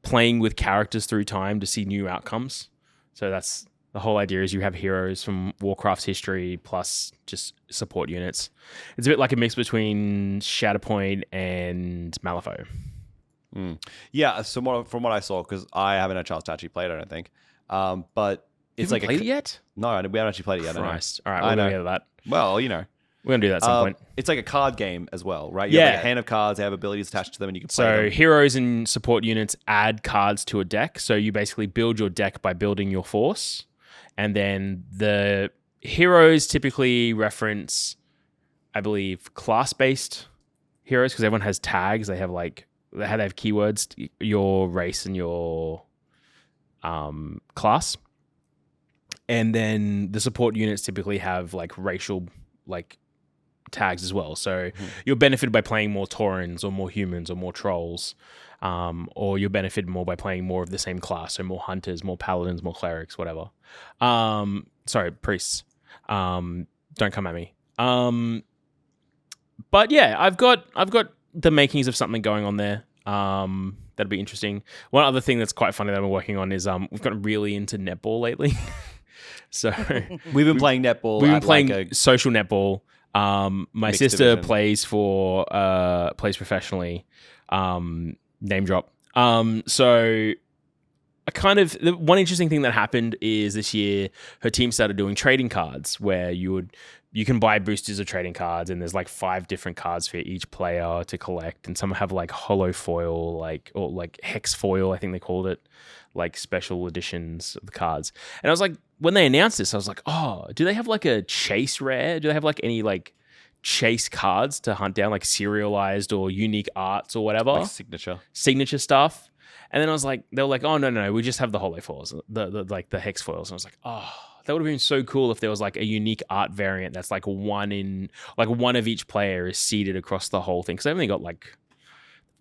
playing with characters through time to see new outcomes. So that's the whole idea, is you have heroes from Warcraft's history plus just support units. It's a bit like a mix between Shatterpoint and Malifaux. Yeah, so from what I saw, because I haven't had a chance to actually play it, I don't think. But it's like played it yet? No, we haven't actually played it yet. Christ. All right, we're going to get that. Well, we're going to do that at some point. It's like a card game as well, right? You have like a hand of cards, they have abilities attached to them, and you can play them. So heroes and support units add cards to a deck. So you basically build your deck by building your force. And then the heroes typically reference, I believe, class-based heroes, because everyone has tags. They have they have keywords, your race and your class. And then the support units typically have like racial tags as well. So you're benefited by playing more Taurans or more humans or more trolls, or you're benefited more by playing more of the same class, so more hunters, more paladins, more clerics, whatever. Sorry, priests. Don't come at me. But yeah, I've got the makings of something going on there. That'll be interesting. One other thing that's quite funny that I'm working on is we've gotten really into netball lately. So we've been playing netball. We've been playing social netball. My sister division. plays professionally. Name drop. So one interesting thing that happened is this year her team started doing trading cards where you would you can buy boosters of trading cards, and there's like 5 different cards for each player to collect, and some have like holo foil, or like hex foil, I think they called it, like special editions of the cards. And I was like, when they announced this, I was like, oh, do they have like a chase rare? Do they have like any like chase cards to hunt down, like serialized or unique arts or whatever, Like signature stuff? And then I was like, they were like, oh no, we just have the holo foils, the like the hex foils. And I was like, oh, that would have been so cool if there was like a unique art variant that's like one of each player is seeded across the whole thing. Because they've only got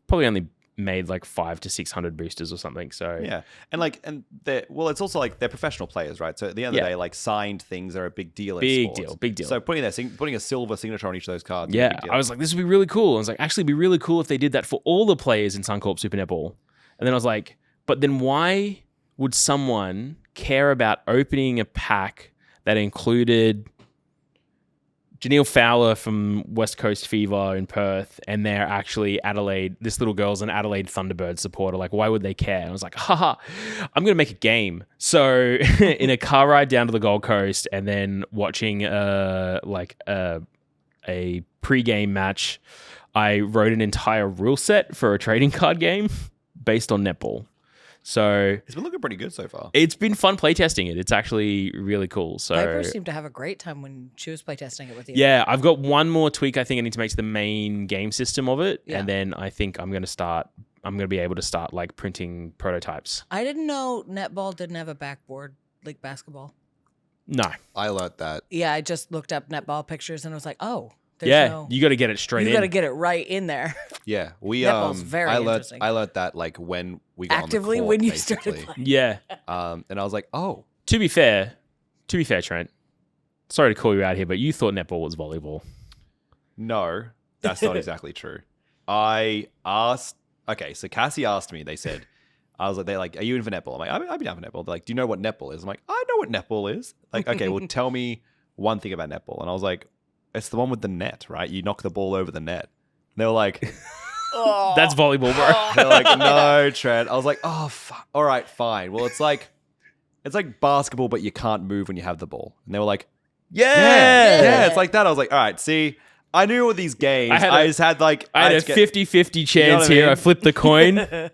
probably only made like 500 to 600 boosters or something. So yeah, and it's also like they're professional players, right? So at the end of the day, like signed things are a big deal. Big deal. So putting a silver signature on each of those cards. Yeah, I was like, this would be really cool. I was like, actually, it'd be really cool if they did that for all the players in Suncorp Super Netball. And then I was like, but then why would someone care about opening a pack that included Janelle Fowler from West Coast Fever in Perth, and they're actually this little girl's an Adelaide Thunderbird supporter? Like, why would they care? I was like, haha, I'm going to make a game. So in a car ride down to the Gold Coast and then watching a pre-game match, I wrote an entire rule set for a trading card game based on netball. So it's been looking pretty good so far. It's been fun playtesting it. It's actually really cool. So Piper seemed to have a great time when she was playtesting it with you. Yeah, I've got one more tweak I think I need to make to the main game system of it. Yeah. And then I think I'm going to be able to start like printing prototypes. I didn't know netball didn't have a backboard like basketball. No. I learned that. Yeah, I just looked up netball pictures and I was like, oh. You got to get it straight in. You got to get it right in there. Yeah, Netball's very interesting. I learned that like when we got actively on the court, when you basically. started playing. Yeah. And I was like, oh. To be fair, Trent. Sorry to call you out here, but you thought netball was volleyball. No, that's not exactly true. I asked. Okay, so Cassie asked me. They're like, are you in for netball? I'm like, I'd be down for netball. They're like, do you know what netball is? I'm like, I know what netball is. Like, okay, well, tell me one thing about netball. And I was like, it's the one with the net, right? You knock the ball over the net. And they were like, that's volleyball, bro. They're like, no, Trent. I was like, oh, all right, fine. Well, it's like basketball, but you can't move when you have the ball. And they were like, yeah, it's like that. I was like, all right, see, I knew all these games. I had a 50-50 chance here. I flipped the coin. And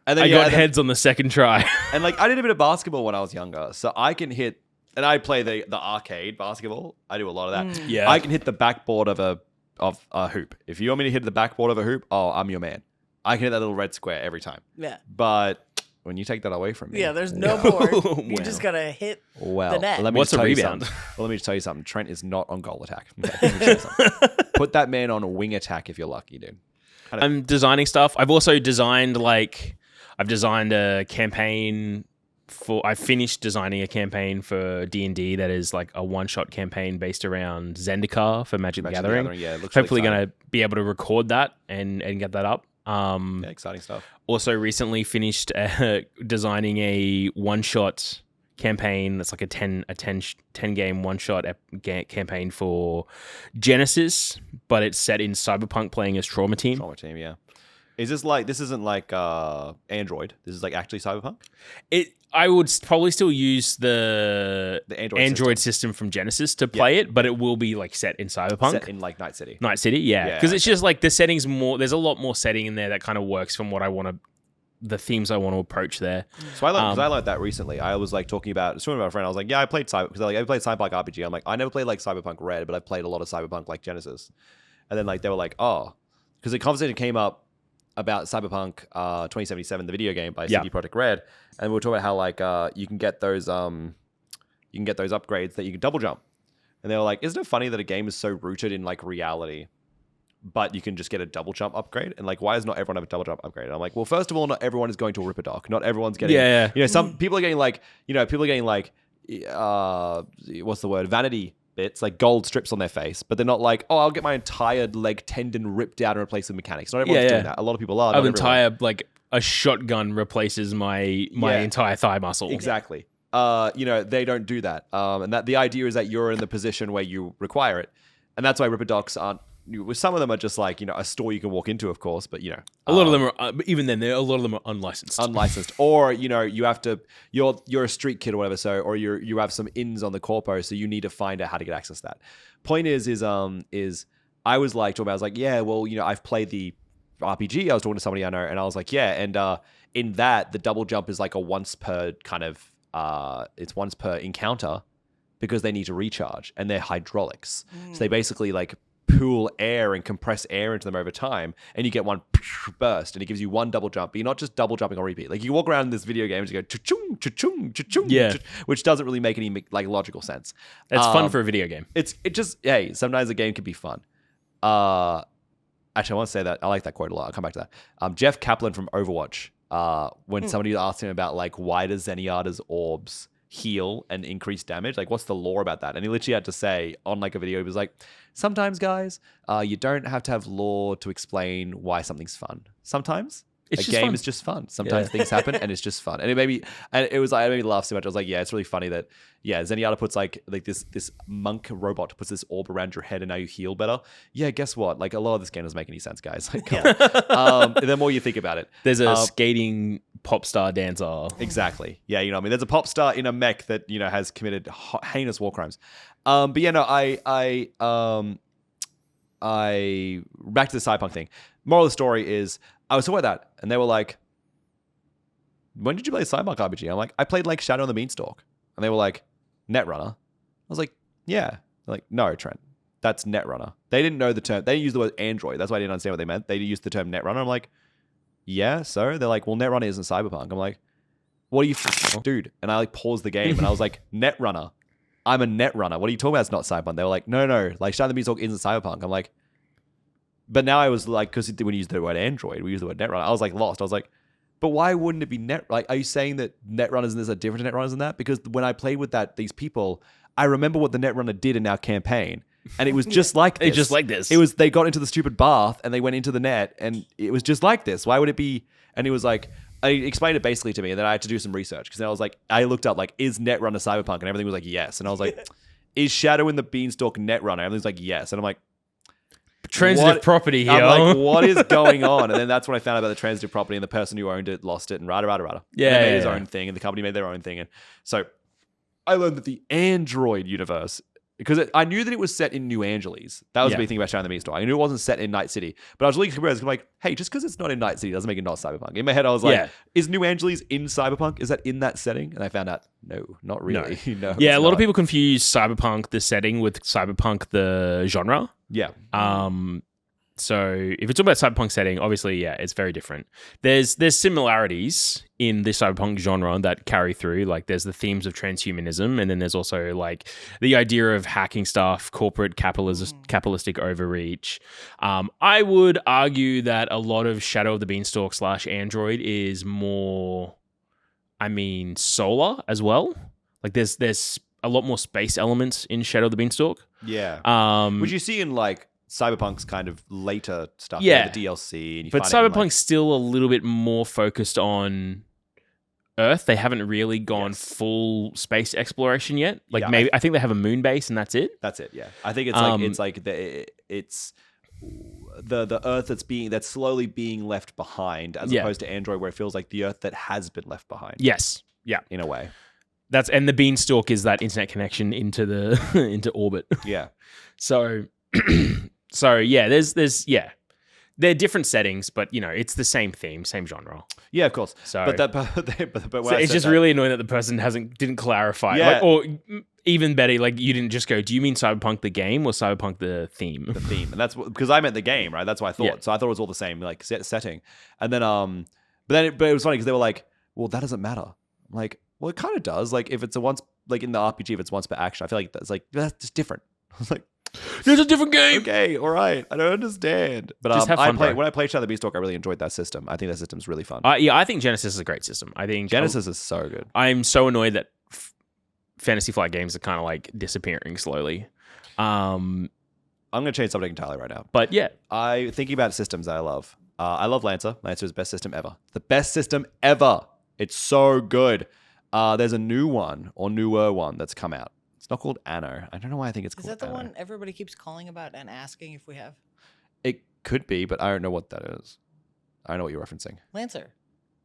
then I got heads on the second try. And like, I did a bit of basketball when I was younger, so I can hit. And I play the arcade basketball. I do a lot of that. Yeah, I can hit the backboard of a hoop. If you want me to hit the backboard of a hoop, oh, I'm your man. I can hit that little red square every time. Yeah. But when you take that away from me, yeah, there's no board. You just gotta hit the net. What's a rebound? Let me just tell you something. Trent is not on goal attack. Okay, put that man on wing attack if you're lucky, dude. I'm designing stuff. I've also designed a campaign. I finished designing a campaign for D&D that is like a one-shot campaign based around Zendikar for Magic the Gathering. Yeah, it looks hopefully really going to be able to record that and get that up. Yeah, exciting stuff. Also recently finished designing a one-shot campaign that's like a 10 game one-shot campaign for Genesis, but it's set in Cyberpunk playing as Trauma Team. Trauma Team, yeah. This isn't like Android. This is like actually Cyberpunk? I would probably still use the Android system from Genesis to play it, but it will be like set in Cyberpunk. Set in like Night City. Night City, yeah. Because it's just like the settings more, there's a lot more setting in there that kind of works from what I want to, the themes I want to approach there. So I learned that recently. I was like talking about a friend. I was like, yeah, I played Cyberpunk. I played Cyberpunk RPG. I'm like, I never played like Cyberpunk Red, but I've played a lot of Cyberpunk like Genesis. And then like they were like, oh, because the conversation came up about Cyberpunk 2077, the video game by CD Projekt Red, and we were talking about how like you can get those upgrades that you can double jump, and they were like, isn't it funny that a game is so rooted in like reality, but you can just get a double jump upgrade, and like why does not everyone have a double jump upgrade? And I'm like, well, first of all, not everyone is going to Ripperdoc. Not everyone's getting you know, some people are getting like what's the word, vanity bits, like gold strips on their face, but they're not like, oh, I'll get my entire leg tendon ripped out and replace with mechanics. Not everyone's doing that. A lot of people are. Like a shotgun replaces my entire thigh muscle. Exactly. They don't do that. And that the idea is that you're in the position where you require it. And that's why Ripperdocs aren't with some of them are just like, a store you can walk into, of course, but a lot of them are, but even then, a lot of them are unlicensed. Or you have to, you're a street kid or whatever, so or you have some ins on the corpo, so you need to find out how to get access to that. Point is I was like, yeah, well, I've played the RPG. I was talking to somebody I know, and I was like, yeah, and in that the double jump is like a once per kind of it's once per encounter because they need to recharge, and they're hydraulics, so they basically like pool air and compress air into them over time, and you get one burst, and it gives you one double jump. But you're not just double jumping on repeat. Like you walk around in this video game and you go cha-chung, cha-chung, cha-chung, which doesn't really make any like logical sense. It's fun for a video game. Sometimes a game can be fun. Actually, I want to say that I like that quote a lot. I'll come back to that. Jeff Kaplan from Overwatch, when somebody asked him about like why does Zenyatta's orbs heal and increase damage, like what's the lore about that, and he literally had to say on like a video, he was like, sometimes guys, you don't have to have lore to explain why something's fun. Sometimes a game is just fun. Sometimes things happen and it's just fun. And it made me laugh so much. I was like, yeah, it's really funny that Zenyatta puts like this monk robot puts this orb around your head and now you heal better. Yeah, guess what? Like a lot of this game doesn't make any sense, guys. Like, the more you think about it, there's a skating pop star dancer. Exactly. Yeah, you know what I mean? There's a pop star in a mech that has committed heinous war crimes. But yeah, no, I back to the Cyberpunk thing. Moral of the story is, I was talking about that, and they were like, when did you play Cyberpunk RPG? I'm like, I played like Shadow and the Beanstalk. And they were like, Netrunner? I was like, yeah. They're like, no, Trent, that's Netrunner. They didn't know the term. They didn't use the word Android. That's why I didn't understand what they meant. They used the term Netrunner. I'm like, yeah, so? They're like, well, Netrunner isn't Cyberpunk. I'm like, what are you dude? And I like paused the game, and I was like, Netrunner. I'm a Netrunner. What are you talking about? It's not Cyberpunk. They were like, no, like Shadow and the Beanstalk isn't Cyberpunk. I'm like, but now I was like, because when you use the word Android, we use the word Netrunner. I was like lost. I was like, but why wouldn't it be Like, are you saying that Netrunners and this are different Netrunners than that? Because when I played with these people, I remember what the Netrunner did in our campaign, and it was just like this. It's just like this. It was, they got into the stupid bath and they went into the net, and it was just like this. Why would it be? And he was like, I explained it basically to me, and then I had to do some research because I was like, I looked up like, is Netrunner Cyberpunk, and everything was like yes, and I was like, is Shadow in the Beanstalk Netrunner? Everything's like yes, and I'm like, transitive property here. I'm like, what is going on? And then that's when I found out about the transitive property, and the person who owned it lost it, and rada. Yeah, and he made his own thing, and the company made their own thing, and so I learned that the Android universe, because I knew that it was set in New Angeles. That was the big thing about Shadow and the Beanstalk. I knew it wasn't set in Night City, but I was really confused. I'm like, hey, just because it's not in Night City doesn't make it not Cyberpunk. In my head, I was like, is New Angeles in Cyberpunk? Is that in that setting? And I found out, no, not really. No, yeah, a lot of people confuse Cyberpunk, the setting, with Cyberpunk, the genre. Yeah. So if it's about Cyberpunk setting, obviously, it's very different. There's similarities in the Cyberpunk genre that carry through. Like there's the themes of transhumanism, and then there's also like the idea of hacking stuff, corporate capitalistic overreach. I would argue that a lot of Shadow of the Beanstalk / Android is more, solar as well. Like there's a lot more space elements in Shadow of the Beanstalk. Yeah. Which you see in like Cyberpunk's kind of later stuff, the DLC. And but Cyberpunk's still a little bit more focused on Earth. They haven't really gone full space exploration yet. Like I think they have a moon base and that's it. That's it. Yeah, I think it's the Earth that's slowly being left behind, as opposed to Android, where it feels like the Earth that has been left behind. Yes. Yeah. In a way. And the Beanstalk is that internet connection into the into orbit. Yeah. So yeah, there's they're different settings, but it's the same theme, same genre. Yeah, of course. So, but it's just really annoying that the person didn't clarify. Yeah. Like, or even better, like you didn't just go, do you mean Cyberpunk the game or Cyberpunk the theme? The theme, and that's because I meant the game, right? That's what I thought. Yeah. So I thought it was all the same, like setting. And then but it was funny because they were like, well, that doesn't matter. I'm like, well, it kind of does. Like if it's a once, like in the RPG, if it's once per action, I feel like that's just different. I was like, it's a different game. Okay, all right. I don't understand. But just have fun, when I played Shadow of the Beanstalk, I really enjoyed that system. I think that system's really fun. I think Genesis is a great system. I think Genesis is so good. I'm so annoyed that Fantasy Flight games are kind of like disappearing slowly. I'm going to change subject entirely right now. But yeah. Thinking about systems that I love. I love Lancer. Lancer is the best system ever. The best system ever. It's so good. There's a new one or newer one that's come out. It's not called Anno. I don't know why I think it's called Anno. Is that the one everybody keeps calling about and asking if we have? It could be, but I don't know what that is. I don't know what you're referencing. Lancer.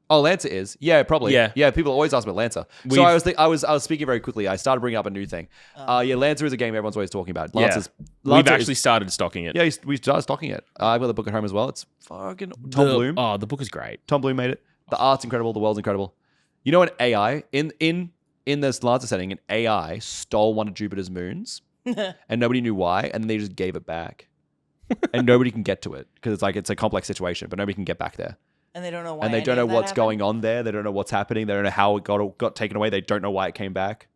Oh, Lancer is. Yeah, probably. Yeah. Yeah, people always ask about Lancer. So I was speaking very quickly. I started bringing up a new thing. Yeah, Lancer is a game everyone's always talking about. Lancer We've actually started stocking it. Yeah, we started stocking it. I've got the book at home as well. It's fucking Tom Bloom. Oh, the book is great. Tom Bloom made it. The art's incredible. The world's incredible. You know, an AI in this Lancer setting, an AI stole one of Jupiter's moons, and nobody knew why, and then they just gave it back, and nobody can get to it because it's a complex situation, but nobody can get back there. And they don't know why. And they don't know what's going on there. They don't know what's happening. They don't know how it got taken away. They don't know why it came back.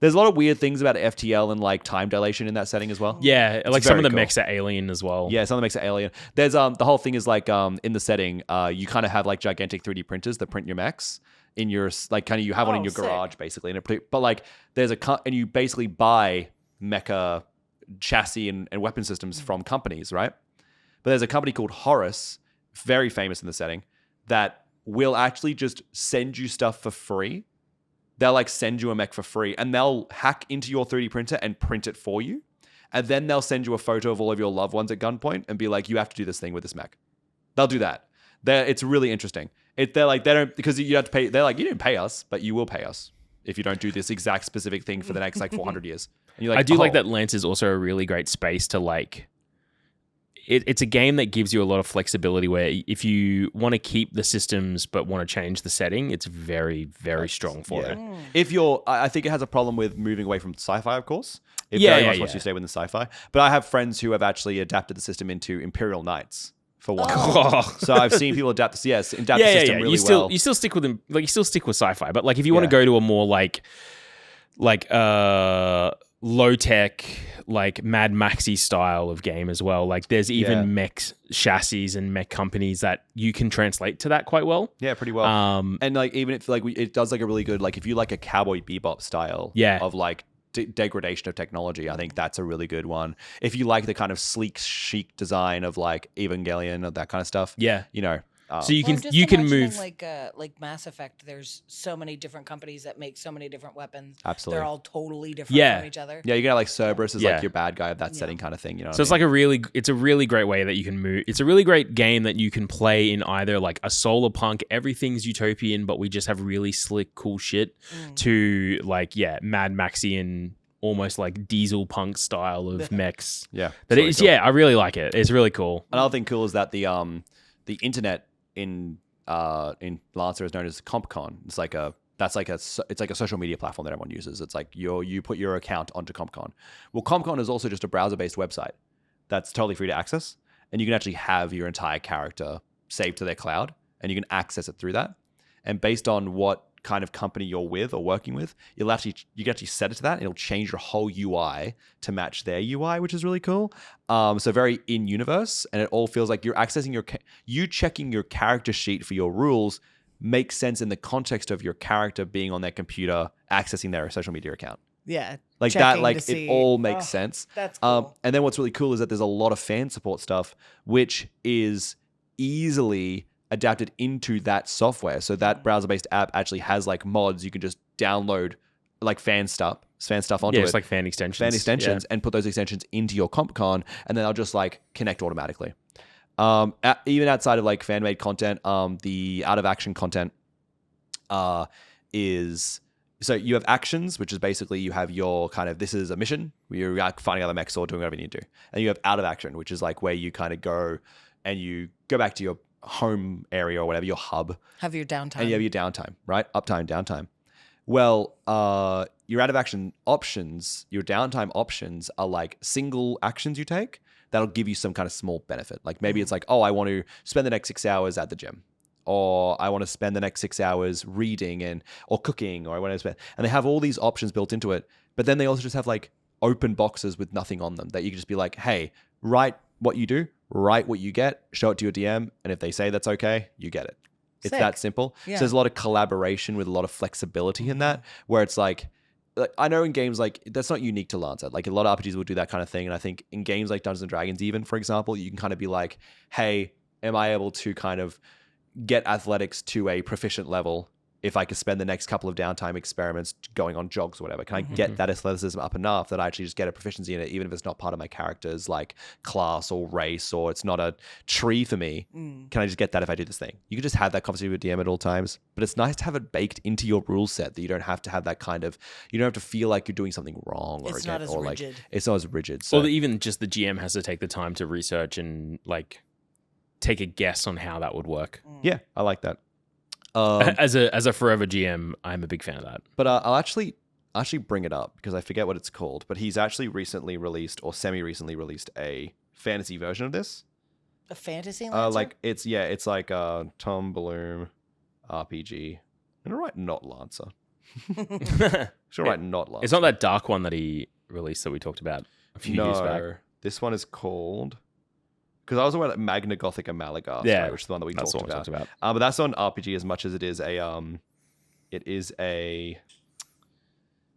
There's a lot of weird things about FTL and like time dilation in that setting as well. Yeah, like some of the cool. mechs are alien as well. Yeah, some of the mechs are alien. There's the whole thing is like in the setting, you kind of have like gigantic 3D printers that print your mechs in your like kind of you have one in your garage basically. But like there's and you basically buy mecha chassis and weapon systems from companies, right? But there's a company called Horus, very famous in the setting, that will actually just send you stuff for free. They'll like send you a mech for free and they'll hack into your 3D printer and print it for you. And then they'll send you a photo of all of your loved ones at gunpoint and be like, you have to do this thing with this mech. They'll do that. It's really interesting. They're like, they don't, because you have to pay, they're like, you didn't pay us, but you will pay us if you don't do this exact specific thing for the next like 400 years. And you're like, I do like that Lance is also a really great space to like, it's a game that gives you a lot of flexibility where if you want to keep the systems but want to change the setting, it's very, very strong for it. If I think it has a problem with moving away from sci-fi, of course. It very much wants you to stay within sci-fi. But I have friends who have actually adapted the system into Imperial Knights for one. So I've seen people adapt the system really well. You still stick with them, like you still stick with sci-fi. But like if you want to go to a more like low tech, like Mad Maxy style of game as well. Like there's even mech chassis and mech companies that you can translate to that quite well. Yeah, pretty well. And like even if like it does like a really good, like if you like a Cowboy Bebop style of like degradation of technology, I think that's a really good one. If you like the kind of sleek chic design of like Evangelion or that kind of stuff, you know. So you can move like Mass Effect. There's so many different companies that make so many different weapons. Absolutely, they're all totally different from each other. Yeah, you get like Cerberus is like your bad guy of that setting kind of thing. You know, so it's like it's a really great way that you can move. It's a really great game that you can play in either like a solar punk, everything's utopian, but we just have really slick, cool shit, to like Mad Maxian, almost like diesel punk style of mechs. Yeah, but it's cool. I really like it. It's really cool. Another thing cool is that the internet in Lancer is known as CompCon. It's like a social media platform that everyone uses. It's like you put your account onto CompCon. Well, CompCon is also just a browser-based website that's totally free to access, and you can actually have your entire character saved to their cloud, and you can access it through that. And based on what kind of company you're with or working with, you can actually set it to that, and it'll change your whole UI to match their UI, which is really cool. So very in universe, and it all feels like you're accessing you checking your character sheet for your rules makes sense in the context of your character being on their computer accessing their social media account. Yeah, like that, like it all makes sense. That's cool. And then what's really cool is that there's a lot of fan support stuff, which is easily adapted into that software. So that browser-based app actually has like mods you can just download, like fan stuff onto it. It's like fan extensions. And put those extensions into your CompCon, and then they'll just like connect automatically. Even outside of like fan-made content, the out-of-action content is... So you have actions, which is basically you have your kind of, this is a mission, where you're finding other mechs or doing whatever you need to do. And you have out of action, which is like where you kind of go and you go back to your home area or whatever, your hub. Have your downtime. And you have your downtime, right? Uptime, downtime. Well, your out of action options, your downtime options are like single actions you take that'll give you some kind of small benefit. Like maybe it's like, oh, I want to spend the next 6 hours at the gym. Or I want to spend the next 6 hours reading or cooking, or I want to spend, and they have all these options built into it. But then they also just have like open boxes with nothing on them that you can just be like, hey, write what you do, write what you get, show it to your DM, and if they say that's okay, you get it. It's that simple. Yeah. So there's a lot of collaboration with a lot of flexibility in that, where it's like I know in games like that's not unique to Lancer. Like a lot of RPGs will do that kind of thing, and I think in games like Dungeons and Dragons, even for example, you can kind of be like, hey, am I able to kind of get athletics to a proficient level if I could spend the next couple of downtime experiments going on jogs or whatever, can I get that athleticism up enough that I actually just get a proficiency in it, even if it's not part of my character's like class or race, or it's not a tree for me? Can I just get that if I do this thing? You can just have that conversation with DM at all times, but it's nice to have it baked into your rule set that you don't have to have that kind of, you don't have to feel like you're doing something wrong or It's not as rigid. like it's not as rigid. So Or even just the GM has to take the time to research and like take a guess on how that would work. yeah, I like that. As a forever GM, I'm a big fan of that. But I'll actually bring it up because I forget what it's called. But he's actually recently released or semi-recently released a fantasy version of this. A fantasy Lancer? It's like Tom Bloom RPG. I'm gonna write not Lancer. Should write not Lancer. It's not that dark one that he released that we talked about a few years back. This one is called. Because I was aware of Magna Gothica Malagast, Yeah, right, which is the one that we That's talked what we talked about. about. But that's not an RPG as much as it is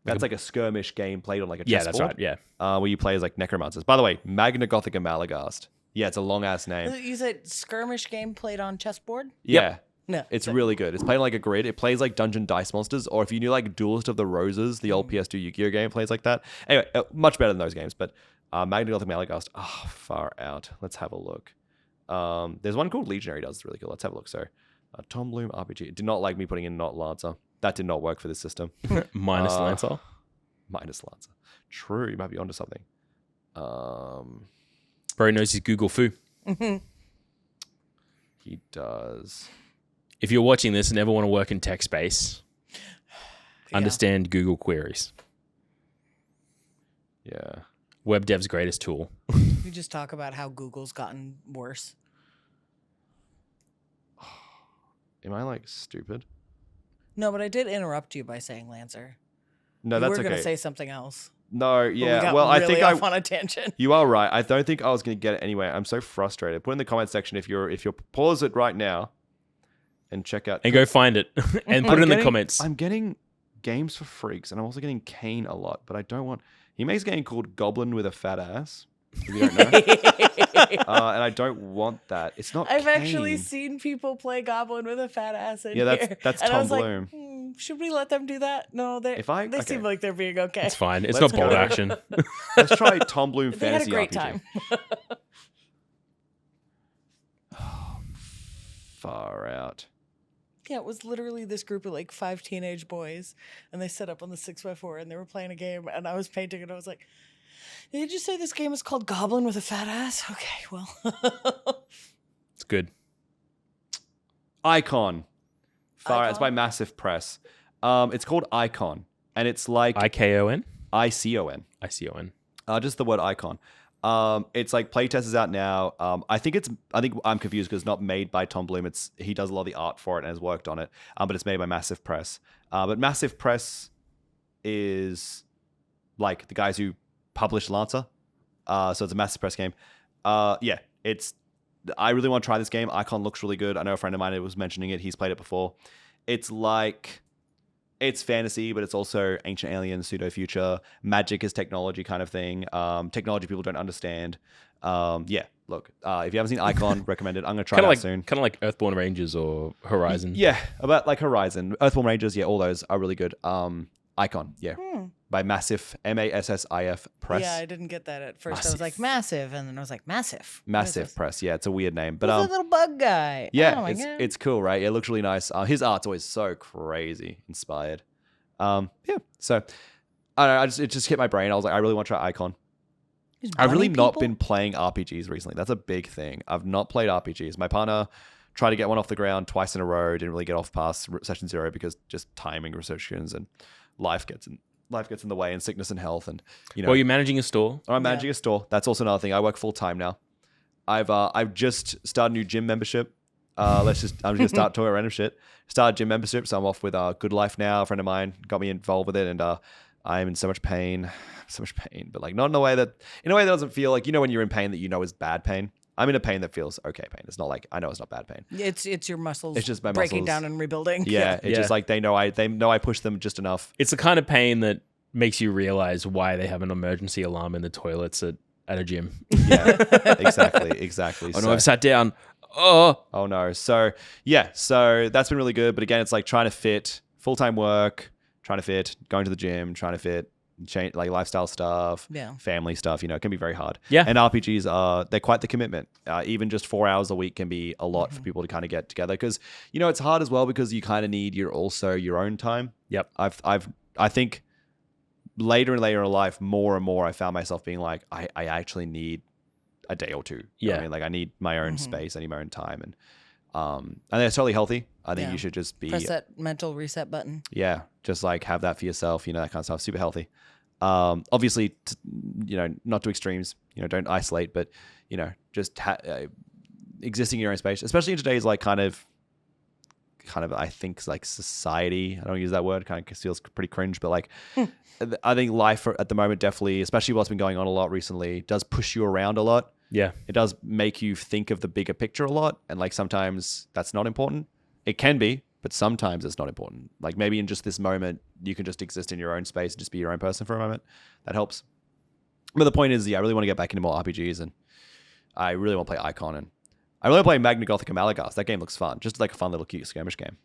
that's like a skirmish game played on like a chessboard. Yeah, that's right. Yeah. Where you play as like necromancers. By the way, Magna Gothica Malagast. Yeah, it's a long ass name. You said skirmish game played on chessboard? Yeah. No. It's really good. It's played on like a grid. It plays like Dungeon Dice Monsters, or if you knew like Duelist of the Roses, the old PS2 Yu-Gi-Oh game plays like that. Anyway, much better than those games. But Magna Gothica Malagast, far out. Let's have a look. There's one called Legionary does. It's really cool. Let's have a look. So, Tom Bloom RPG. It did not like me putting in not Lancer. That did not work for this system. Minus Lancer. Minus Lancer. True. You might be onto something. Bro knows his Google foo. He does. If you're watching this and ever want to work in tech space, understand Google queries. Yeah. Web dev's greatest tool. We just talk about how Google's gotten worse. Am I like stupid? No, but I did interrupt you by saying Lancer. No, You that's were okay. going to say something else. No, But yeah. we got Well, I really think off on a tangent. you are right. I don't think I was going to get it anyway. I'm so frustrated. Put in the comment section if you're pause it right now and check out And go find it and put it in the comments. I'm getting Games for Freaks, and I'm also getting Kane a lot, but I don't want. He makes a game called Goblin with a Fat Ass. If you don't know, and I don't want that. It's not. I've actually Kane. seen people play Goblin with a fat ass in Yeah, here. that's And I Tom was Bloom. Like, should we let them do that? No, they seem like they're being okay. It's fine. It's Let's not bold go. action. Let's try Tom Bloom They had a Fantasy great RPG. time. Far out. Yeah, it was literally this group of like 5 teenage boys, and they set up on the 6x4, and they were playing a game, and I was painting, and I was like, did you say this game is called Goblin with a Fat Ass? Okay, well. It's good. Icon. Far out. It's Icon? by Massive Press. It's called Icon, and it's like IKON? ICON. ICON. Just the word icon. It's like playtest is out now. I think I'm confused because it's not made by Tom Bloom. He does a lot of the art for it and has worked on it. But it's made by Massive Press. But Massive Press is like the guys who published Lancer. So it's a Massive Press game. Yeah, I really want to try this game. Icon looks really good. I know a friend of mine was mentioning it. He's played it before. It's fantasy, but it's also ancient alien, pseudo-future. Magic is technology kind of thing. Technology people don't understand. Yeah, look, if you haven't seen Icon, recommend it. I'm going to try it out soon. Kind of like Earthborn Rangers or Horizon. Yeah, about like Horizon. Earthborn Rangers, yeah, all those are really good. Icon, yeah. By Massif, Massif Press. Yeah, I didn't get that at first. I was like, massive, and then I was like, massive. Massive Press, yeah, it's a weird name. But Who's that little bug guy? yeah, Oh my God. it's cool, right? It looks really nice. His art's always so crazy inspired. Yeah, so I don't know, it just hit my brain. I was like, I really want to try Icon. These I've really bunny not people? been playing RPGs recently. That's a big thing. I've not played RPGs. My partner tried to get one off the ground twice in a row. Didn't really get off past session 0 because just timing restrictions and life gets in the way, and sickness and health, and Well, you're managing a store. I'm managing a store. That's also another thing. I work full time now. I've just started a new gym membership. I'm just gonna start talking about random shit. Started gym membership, so I'm off with Good Life now. A friend of mine got me involved with it, and I'm in so much pain, but like not in a way that doesn't feel like, when you're in pain that is bad pain. I'm in a pain that feels okay pain. It's not like, I know it's not bad pain. It's your muscles. It's just my breaking muscles. down and rebuilding. Yeah, it's Yeah. just like they know I push them just enough. It's the kind of pain that makes you realize why they have an emergency alarm in the toilets at a gym. Yeah, exactly. Oh no, I've sat down. Oh no. So that's been really good. But again, it's like trying to fit full-time work, trying to fit going to the gym, trying to fit change like lifestyle stuff, family stuff. It can be very hard. Yeah. And RPGs they're quite the commitment. Even just 4 hours a week can be a lot for people to kind of get together because it's hard as well because you kind of need your own time. Yep. I think later and later in life, more and more, I found myself being like, I actually need a day or two. Yeah. I mean, like I need my own space, I need my own time, and that's totally healthy. I think you should just be press that mental reset button. Yeah, just like have that for yourself. That kind of stuff. Super healthy. Obviously, not to extremes. Don't isolate, but just existing in your own space, especially in today's like kind of I think like society. I don't use that word. Kind of feels pretty cringe, but like I think life at the moment definitely, especially what's been going on a lot recently, does push you around a lot. Yeah, it does make you think of the bigger picture a lot, and like sometimes that's not important. It can be, but sometimes it's not important. Like maybe in just this moment, you can just exist in your own space and just be your own person for a moment. That helps. But the point is, I really want to get back into more RPGs, and I really want to play Icon, and I really want to play Magna Gothica Malagast. That game looks fun, just like a fun little cute skirmish game.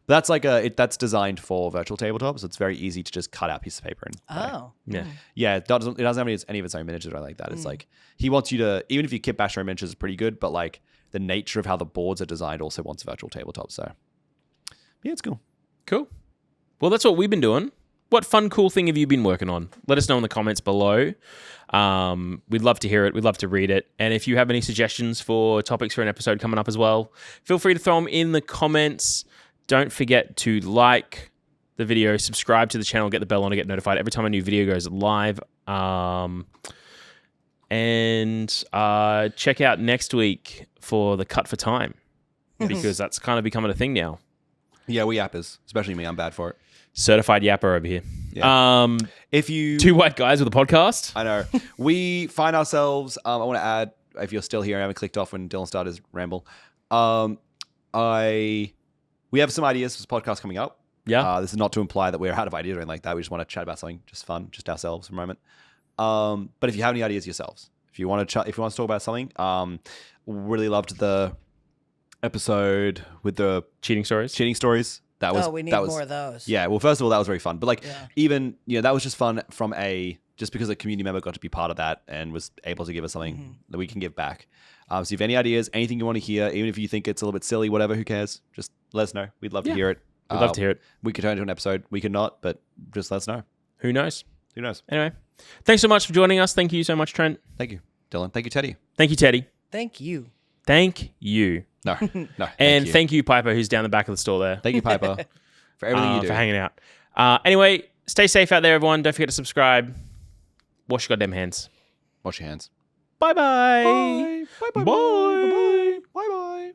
But that's like that's designed for virtual tabletops, so it's very easy to just cut out a piece of paper and play. Yeah. It doesn't have any of its own miniatures or anything like that. It's like he wants you to, even if you kit bash your own miniatures, is pretty good, but like the nature of how the boards are designed also wants virtual tabletop. So yeah, it's cool. Cool. Well, that's what we've been doing. What fun, cool thing have you been working on? Let us know in the comments below. We'd love to hear it. We'd love to read it. And if you have any suggestions for topics for an episode coming up as well, feel free to throw them in the comments. Don't forget to like the video, subscribe to the channel, get the bell on to get notified every time a new video goes live. And check out next week for the Cut for Time, because that's kind of becoming a thing now. Yeah, we yappers, especially me. I'm bad for it. Certified yapper over here. Yeah. If you two white guys with a podcast. I know. We find ourselves. I want to add, if you're still here, I haven't clicked off when Dylan started his ramble. We have some ideas for this podcast coming up. Yeah. This is not to imply that we're out of ideas or anything like that. We just want to chat about something just fun, just ourselves for a moment. But if you have any ideas yourselves, if you want to talk about something, really loved the episode with the cheating stories. That was we need more of those. Yeah. Well, first of all, that was very fun. But like even that was just fun from just because a community member got to be part of that and was able to give us something that we can give back. So if you have any ideas, anything you want to hear, even if you think it's a little bit silly, whatever, who cares? Just let us know. We'd love to hear it. We'd love to hear it. We could turn it into an episode. We could not, but just let us know. Who knows? Who knows? Anyway, thanks so much for joining us. Thank you so much, Trent. Thank you, Dylan. Thank you, Teddy. Thank you, Teddy. Thank you. Thank you. No. And thank you, Piper, who's down the back of the store there. Thank you, Piper, for everything you do. For hanging out. Anyway, stay safe out there, everyone. Don't forget to subscribe. Wash your goddamn hands. Wash your hands. Bye-bye. Bye. Bye. Bye. Bye. Bye. Bye. Bye. Bye-bye.